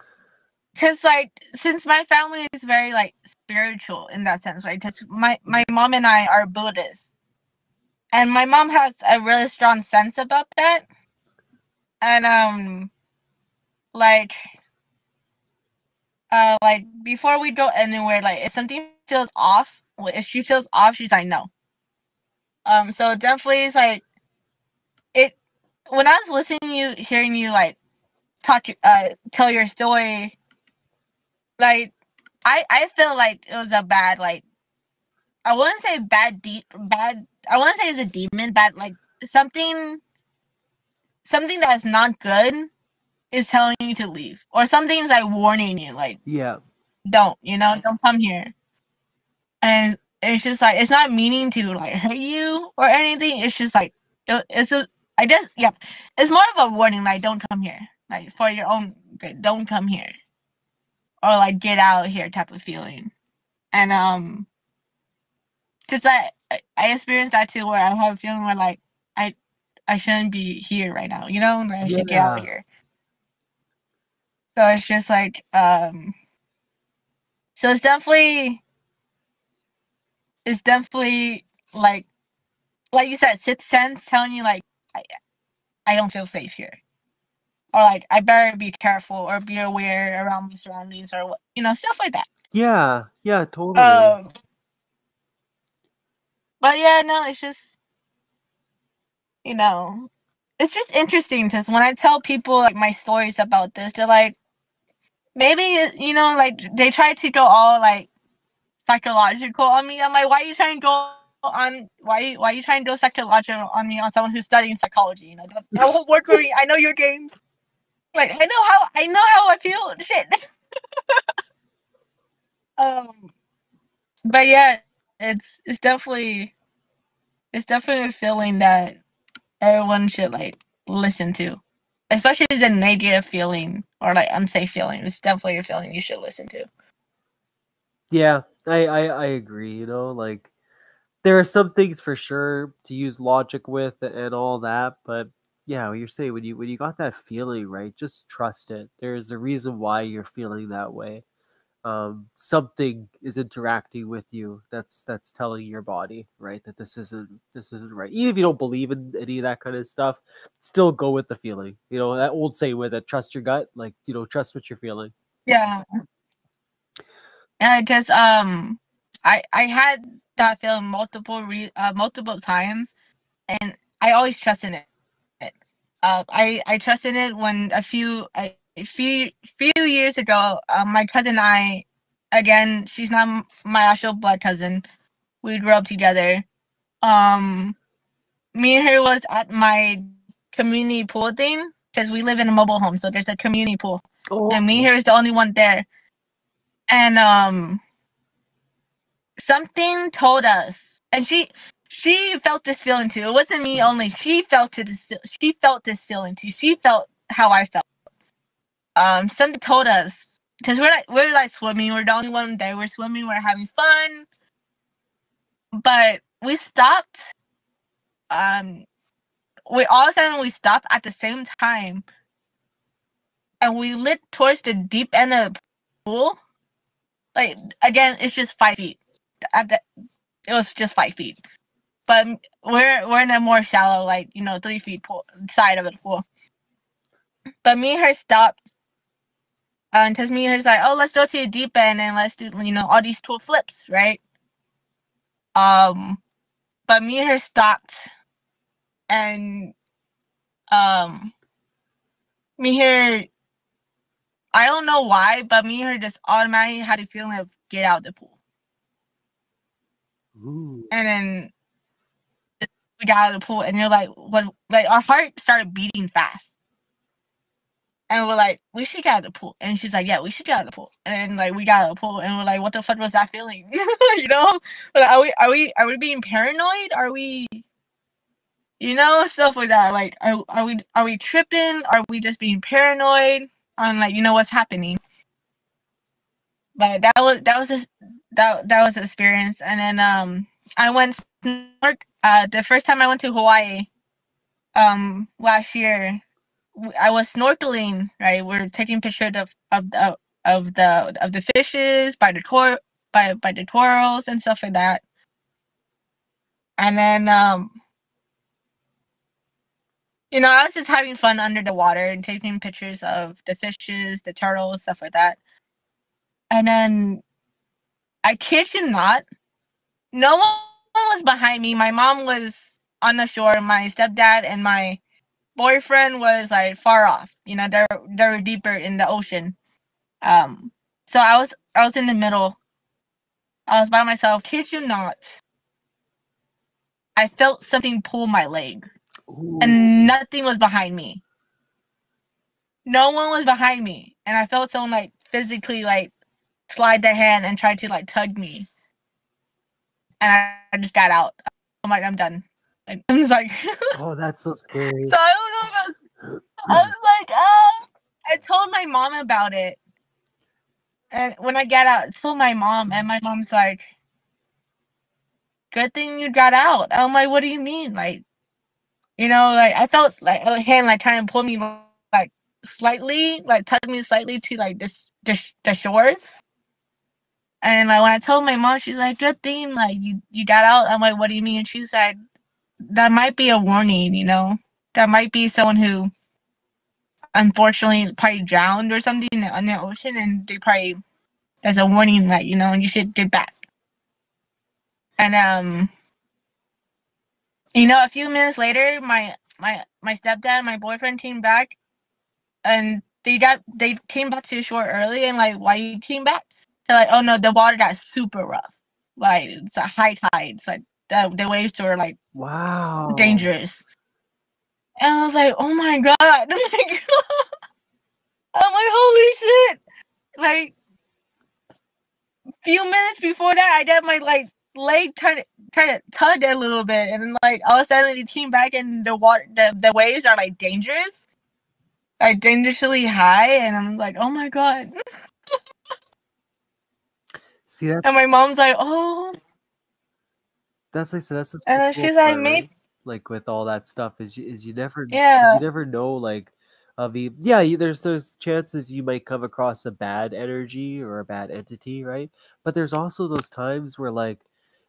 Because like, since my family is very like spiritual in that sense, right? Because my mom and I are Buddhists, and my mom has a really strong sense about that. And like like before we go anywhere, like if something feels off, if she feels off, she's like no. So definitely it's like it. When I was listening to you, hearing you like talk, tell your story, like I feel like it was a bad like. I wouldn't say bad. I wouldn't say it's a demon. Bad, like something that's not good is telling you to leave, or something's like warning you, like Yeah. don't come here. And it's just like it's not meaning to like hurt you or anything. It's just like it's a. I guess yeah, it's more of a warning, like don't come here, like for your own good, don't come here, or like get out of here type of feeling. And because I experienced that too, where I have a feeling where like I shouldn't be here right now, like I should get out of Yeah. here. So it's just like so it's definitely like you said, sixth sense telling you like I don't feel safe here, or like I better be careful or be aware around my surroundings, or what, stuff like that. Yeah. Yeah. Totally. But yeah, no, it's just it's just interesting because when I tell people like my stories about this, they're like, maybe like they try to go all like psychological on me. I'm like, why are you trying to go on? Why are you trying to go psychological on me on someone who's studying psychology? That won't work for me. I know your games. Like I know how I feel. Shit. But yeah, it's definitely a feeling that everyone should like listen to, especially if it's a negative feeling or like unsafe feeling. It's definitely a feeling you should listen to. Yeah, I agree. Like there are some things for sure to use logic with and all that, but yeah, what you're saying, when you got that feeling, right, just trust it. There's a reason why you're feeling that way. Something is interacting with you that's telling your body, right, that this isn't right. Even if you don't believe in any of that kind of stuff, still go with the feeling. That old saying was that trust your gut, like trust what you're feeling. Yeah. And I just I had that feeling multiple times, and I always trust in it. I trust in it when a few years ago, my cousin and I, again, she's not my actual blood cousin. We grew up together. Me and her was at my community pool thing because we live in a mobile home, so there's a community pool, Oh, and me and okay. her is the only one there. And something told us, and she felt this feeling too. It wasn't me only. She felt this feeling too. She felt how I felt. Something told us, because we're like swimming. We're the only one there. We're swimming. We're having fun, but we stopped. We all of a sudden we stopped at the same time, and we looked towards the deep end of the pool. Like again, it's just 5 feet. It was just 5 feet. But we're in a more shallow, like 3 feet pool, side of the pool. But me and her stopped, because me and her's like, oh, let's go to the deep end and let's do all these tool flips, right? But me and her stopped, and me and her, I don't know why, but me and her just automatically had a feeling of get out of the pool. Ooh. And then we got out of the pool, and you're like, what? Like, our heart started beating fast. And we're like, we should get out of the pool. And she's like, yeah, we should get out of the pool. And then, like, we got out of the pool, and we're like, what the fuck was that feeling? You know? Like, are we being paranoid? Are we, you know, stuff like that? Like, are we tripping? Are we just being paranoid on, like, you know, what's happening? But that was just that was the experience. And then I went the first time I went to Hawaii last year. I was snorkeling, right? We're taking pictures of the fishes by the by the corals and stuff like that. And then you know, I was just having fun under the water and taking pictures of the fishes, the turtles, stuff like that. And then I kid you not, no one was behind me. My mom was on the shore. My stepdad and my boyfriend was like far off. You know, they were deeper in the ocean. So I was in the middle. I was by myself. Kid you not, I felt something pull my leg, Ooh. and nothing was behind me. No one was behind me, and I felt someone like physically like slide their hand and try to like tug me, and I just got out. I'm like, I'm done. And I was like, Oh, that's so scary. so I don't know about. I was like, I told my mom about it, and when I got out, I told my mom, and my mom's like, good thing you got out. I'm like, what do you mean? Like, you know, like I felt like a hand like trying to pull me like slightly, like touch me slightly to like the shore. And like when I told my mom, she's like, good thing like you got out. I'm like, what do you mean? And she said, that might be a warning, you know? That might be someone who unfortunately probably drowned or something in the ocean, and they probably as a warning that, you know, you should get back. And you know, a few minutes later, my stepdad, my boyfriend came back, and they came back to the shore early, and like, why you came back? They're like, oh no, the water got super rough. Like it's a high tides. Like the waves were like Wow. dangerous. And I was like, oh my god. I'm like, holy shit. Like few minutes before that, I got my like leg trying to tug a little bit, and then like all of a sudden it came back, and the water the waves are like dangerous. Like dangerously high, and I'm like, oh my god. See, that's And my mom's like, oh. that's like that's the And then cool she's like, part, maybe. right? Like with all that stuff is you Yeah. never know like there's chances you might come across a bad energy or a bad entity, right? But there's also those times where like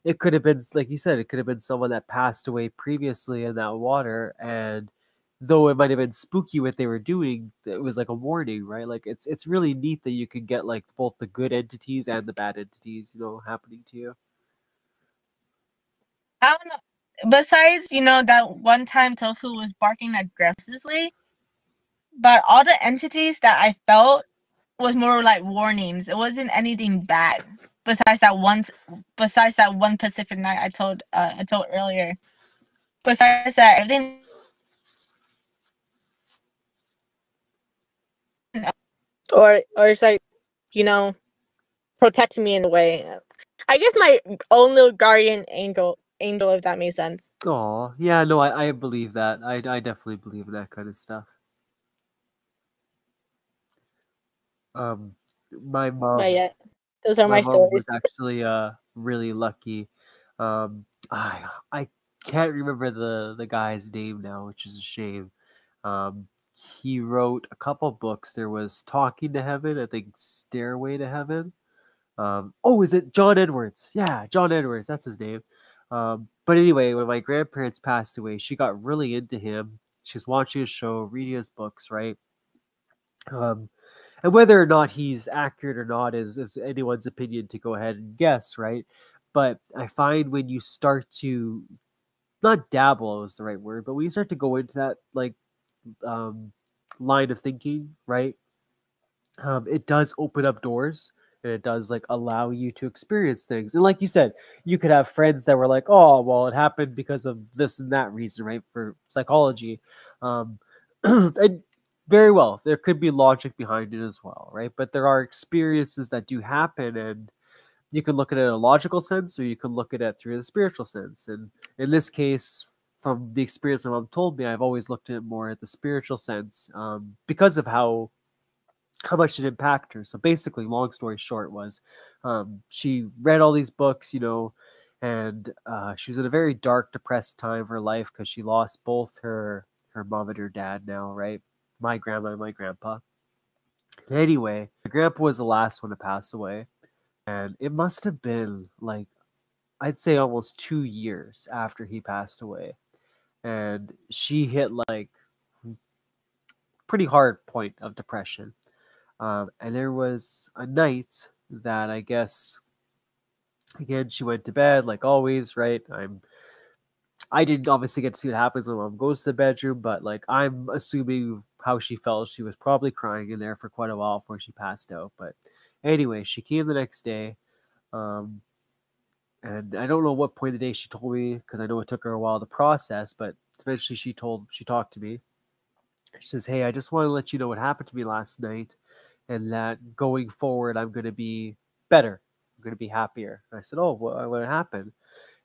it could have been like you said, it could have been someone that passed away previously in that water, and though it might have been spooky what they were doing, it was like a warning, right? Like it's really neat that you can get like both the good entities and the bad entities, you know, happening to you. I don't know. Besides, you know, that one time Tofu was barking aggressively, but all the entities that I felt was more like warnings. It wasn't anything bad. Besides that one Pacific night I told earlier. Besides that, everything or it's like, you know, protecting me in a way. I guess my own little guardian angel, if that makes sense. Oh, yeah, no, I believe that. I definitely believe in that kind of stuff. Um, my But mom, yeah, those are my my mom was stories. actually really lucky. I can't remember the guy's name now, which is a shame. Um, he wrote a couple books. There was Talking to Heaven, I think Stairway to Heaven. Oh, is it John Edwards? Yeah, John Edwards, that's his name. But anyway, when my grandparents passed away, she got really into him. She was watching his show, reading his books, right? Um, and whether or not he's accurate or not is anyone's opinion to go ahead and guess, right? But I find when you start to not dabble is the right word, but when you start to go into that like um, line of thinking, right? It does open up doors and it does like allow you to experience things. And like you said, you could have friends that were like, oh, well, it happened because of this and that reason, right? For psychology. And very well, there could be logic behind it as well, right? But there are experiences that do happen, and you can look at it in a logical sense or you can look at it through the spiritual sense. And in this case, from the experience my mom told me, I've always looked at it more at the spiritual sense because of how much it impacted her. So basically, long story short was she read all these books, and she was in a very dark, depressed time of her life because she lost both her mom and her dad now, right? My grandma and my grandpa. Anyway, my grandpa was the last one to pass away. And it must have been like, I'd say almost 2 years after he passed away. And she hit like pretty hard point of depression. And there was a night that I guess again she went to bed like always, right? I didn't obviously get to see what happens when mom goes to the bedroom, but like I'm assuming how she felt, she was probably crying in there for quite a while before she passed out. But anyway, she came the next day. Um, and I don't know what point of the day she told me because I know it took her a while to process, but eventually she talked to me. She says, "Hey, I just want to let you know what happened to me last night, and that going forward, I'm going to be better. I'm going to be happier." And I said, "Oh, what happened?"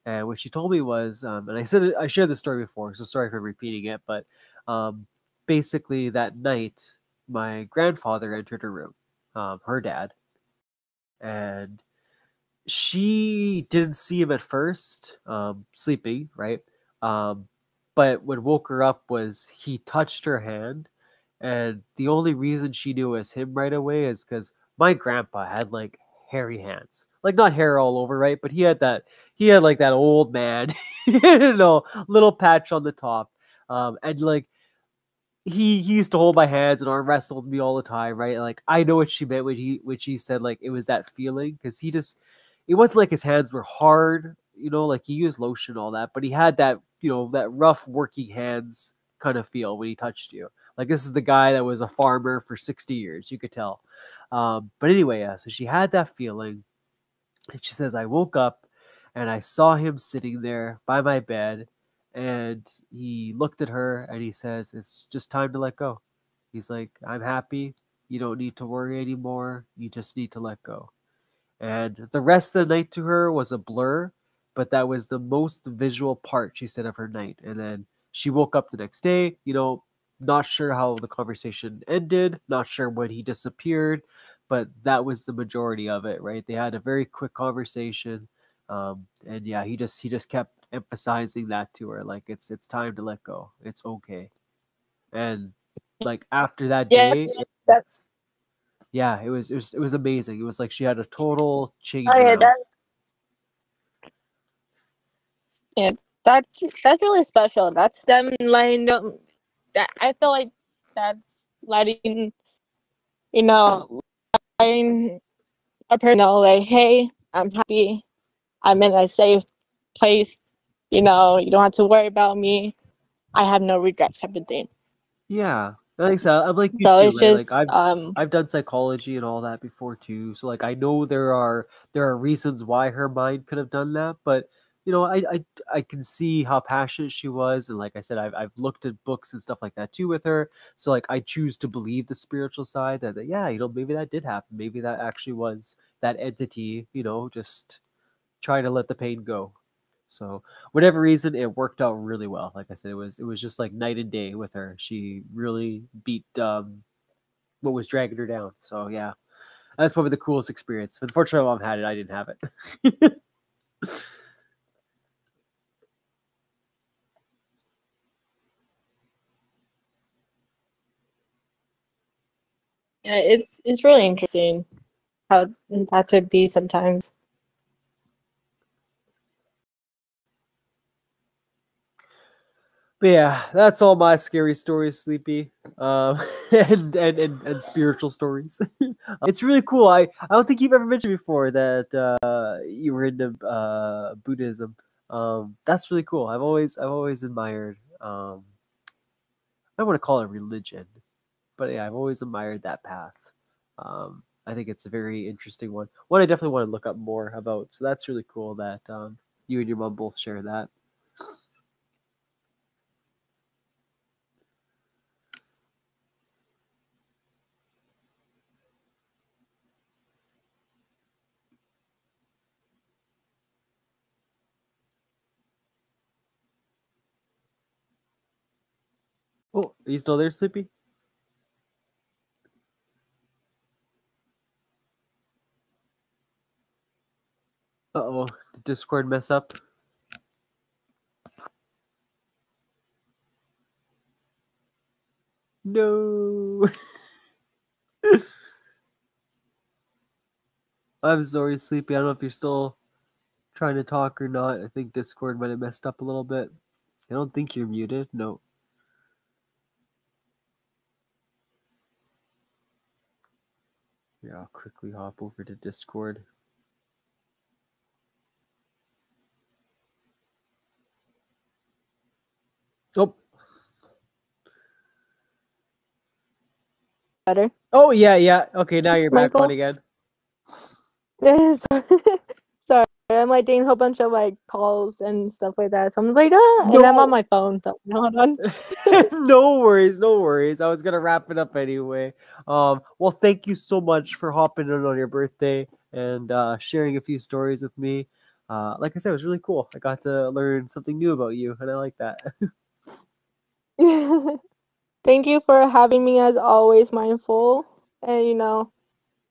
And what she told me was, and I shared this story before, so sorry for repeating it, but um, basically that night, my grandfather entered her room, her dad, and she didn't see him at first, sleeping, right? Um, but what woke her up was he touched her hand, and the only reason she knew it was him right away is because my grandpa had like hairy hands, like not hair all over, right? But he had like that old man, little patch on the top, and like he used to hold my hands and arm wrestle with me all the time, right? Like I know what she meant when she said like it was that feeling because it wasn't like his hands were hard, like he used lotion and all that, but he had that that rough working hands kind of feel when he touched you. Like this is the guy that was a farmer for 60 years, you could tell. But anyway, yeah, so she had that feeling, and she says I woke up and I saw him sitting there by my bed, and he looked at her and he says, "It's just time to let go." He's like, "I'm happy. You don't need to worry anymore. You just need to let go." And the rest of the night to her was a blur, but that was the most visual part, she said, of her night. And then she woke up the next day, not sure how the conversation ended, not sure when he disappeared, but that was the majority of it, right? They had a very quick conversation. And yeah, he just kept emphasizing that to her, like it's time to let go. It's okay. And like after that Yeah, day, that's yeah, it was amazing. It was like she had a total change oh yeah, around. yeah, that's really special. That's them letting them. That I feel like that's letting you know, letting a person know, like, hey, I'm happy. I'm in a safe place. You don't have to worry about me. I have no regrets, type of thing. Yeah, I think so. I'm like you So too, it's right? Like just I've done psychology and all that before too. So like I know there are reasons why her mind could have done that, but I can see how passionate she was, and like I said, I've looked at books and stuff like that too with her. So like I choose to believe the spiritual side that yeah, maybe that did happen. Maybe that actually was that entity, just trying to let the pain go. So whatever reason, it worked out really well. Like I said, it was just like night and day with her. She really beat what was dragging her down. So yeah, that's probably the coolest experience. Unfortunately, my mom had it. I didn't have it. yeah, it's really interesting how that could be sometimes. But yeah, that's all my scary stories, Sleepy, and spiritual stories. It's really cool. I don't think you've ever mentioned before that you were into Buddhism. That's really cool. I've always admired. I don't want to call it religion, but yeah, I've always admired that path. I think it's a very interesting one. One I definitely want to look up more about. So that's really cool that you and your mom both share that. Oh, are you still there, Sleepy? Uh-oh, did Discord mess up? No. I'm sorry, Sleepy. I don't know if you're still trying to talk or not. I think Discord might have messed up a little bit. I don't think you're muted. No. Yeah, I'll quickly hop over to Discord. Oh. Better. Oh, yeah. Okay, now you're back on again. Sorry, I'm like getting a whole bunch of like calls and stuff like that. So I'm like, and I'm on my phone. So hold on. No worries. I was gonna wrap it up anyway. Well, thank you so much for hopping in on your birthday and sharing a few stories with me. Like I said, it was really cool. I got to learn something new about you, and I like that. Thank you for having me as always, Mindful, and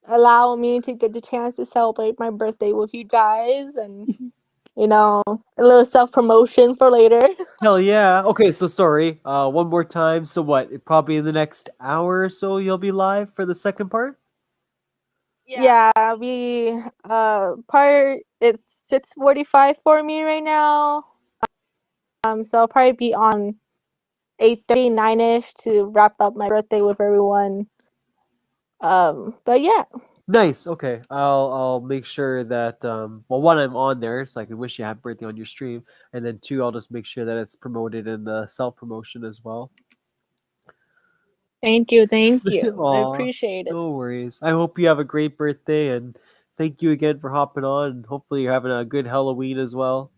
allow me to get the chance to celebrate my birthday with you guys, and a little self-promotion for later. Hell yeah. Okay, so sorry. One more time. So what? Probably in the next hour or so you'll be live for the second part? Yeah, we part it's 6:45 for me right now. So I'll probably be on 8:30, 9ish to wrap up my birthday with everyone. But yeah. Nice. Okay. I'll make sure that well, one, I'm on there so I can wish you happy birthday on your stream, and then two, I'll just make sure that it's promoted in the self promotion as well. Thank you. I Aw, appreciate it. no worries. I hope you have a great birthday, and thank you again for hopping on. And hopefully you're having a good Halloween as well.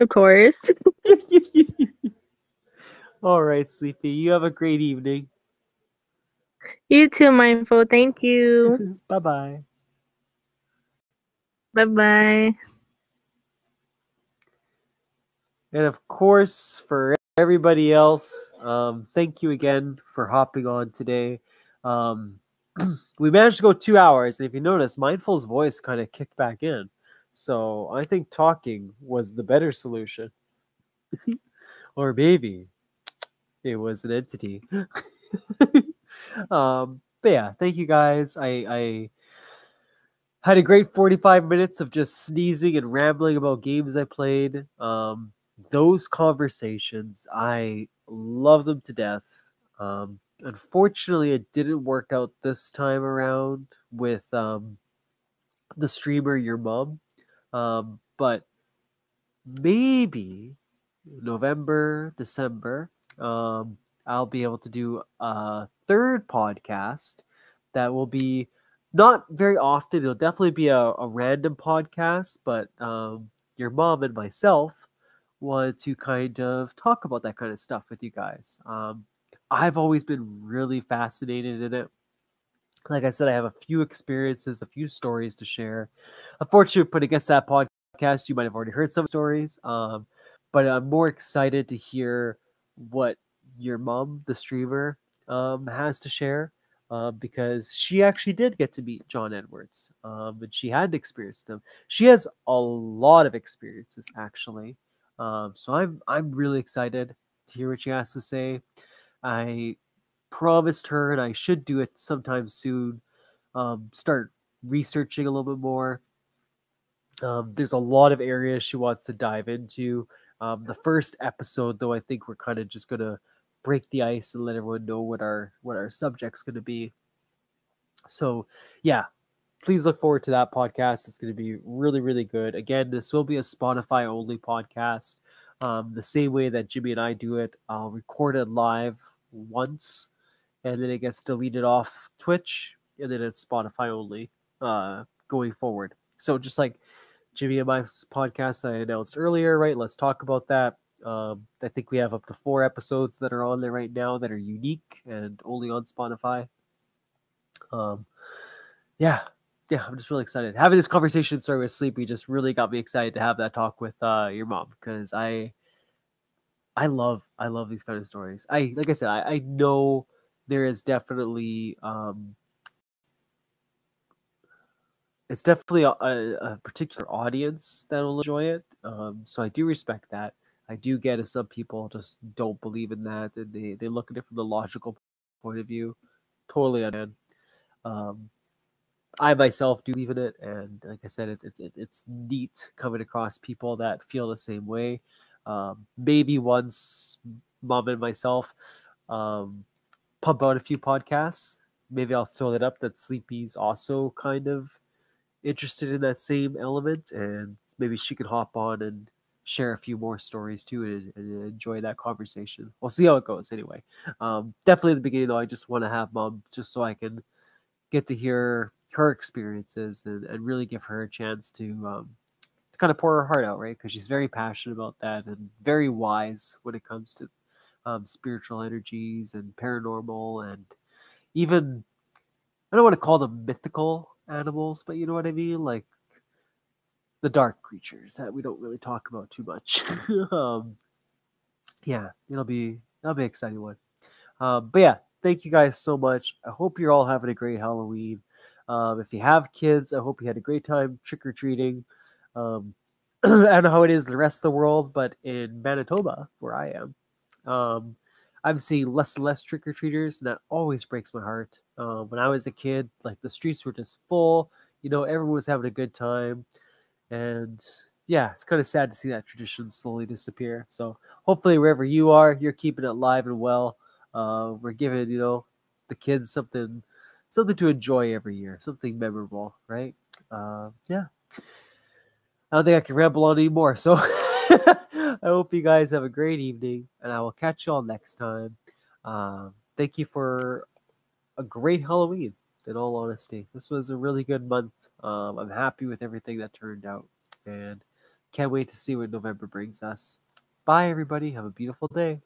Of course. All right, Sleepy. You have a great evening. You too, Mindful. Thank you. Bye-bye. Bye-bye. And of course, for everybody else, thank you again for hopping on today. We managed to go 2 hours. And if you notice, Mindful's voice kind of kicked back in. So I think talking was the better solution. Or maybe it was an entity. But yeah, thank you guys. I had a great 45 minutes of just sneezing and rambling about games I played. Those conversations, I love them to death. Unfortunately, it didn't work out this time around with the streamer, your mom. But maybe November, December, I'll be able to do a third podcast that will be not very often. It'll definitely be a random podcast, but your mom and myself wanted to kind of talk about that kind of stuff with you guys. I've always been really fascinated in it. Like I said, I have a few experiences, a few stories to share. Unfortunately, put against that podcast, you might have already heard some stories. But I'm more excited to hear what your mom, the streamer, has to share. Because she actually did get to meet John Edwards, and she had experienced him. She has a lot of experiences, actually. So I'm really excited to hear what she has to say. I promised her, and I should do it sometime soon. Start researching a little bit more. There's a lot of areas she wants to dive into. The first episode, though, I think we're kind of just gonna break the ice and let everyone know what our subject's gonna be. So yeah, please look forward to that podcast. It's going to be really, really good. Again, this will be a Spotify only podcast. The same way that Jimmy and I do it, I'll record it live once, and then it gets deleted off Twitch, and then it's Spotify only going forward. So just like Jimmy and my podcast I announced earlier, right? Let's talk about that. I think we have up to 4 episodes that are on there right now that are unique and only on Spotify. Yeah, I'm just really excited. Having this conversation started with Sleepy just really got me excited to have that talk with your mom, because I love these kind of stories. Like I said, I know there is definitely it's definitely a particular audience that will enjoy it. So I do respect that. I do get it. Some people just don't believe in that, and they look at it from the logical point of view. Totally understand. I myself do believe in it, and like I said, it's neat coming across people that feel the same way. Maybe once Mom and myself pump out a few podcasts, maybe I'll throw that up. That Sleepy's also kind of interested in that same element, and maybe she could hop on and share a few more stories too, and enjoy that conversation. We'll see how it goes. Anyway, definitely at the beginning though, I just want to have Mom just so I can get to hear her experiences and really give her a chance to kind of pour her heart out, right? Because she's very passionate about that and very wise when it comes to spiritual energies and paranormal, and even, I don't want to call them mythical animals, but you know what I mean, like the dark creatures that we don't really talk about too much. Yeah, that'll be an exciting one. But yeah, thank you guys so much. I hope you're all having a great Halloween. If you have kids, I hope you had a great time trick or treating. I don't know how it is the rest of the world, but in Manitoba, where I am, I'm seeing less and less trick or treaters, and that always breaks my heart. When I was a kid, like the streets were just full. Everyone was having a good time, and yeah, it's kind of sad to see that tradition slowly disappear. So hopefully, wherever you are, you're keeping it alive and well. We're giving the kids something to enjoy every year, something memorable, right? Yeah, I don't think I can ramble on anymore. So I hope you guys have a great evening, and I will catch you all next time. Thank you for a great Halloween. In all honesty, this was a really good month. I'm happy with everything that turned out, and can't wait to see what November brings us. Bye, everybody. Have a beautiful day.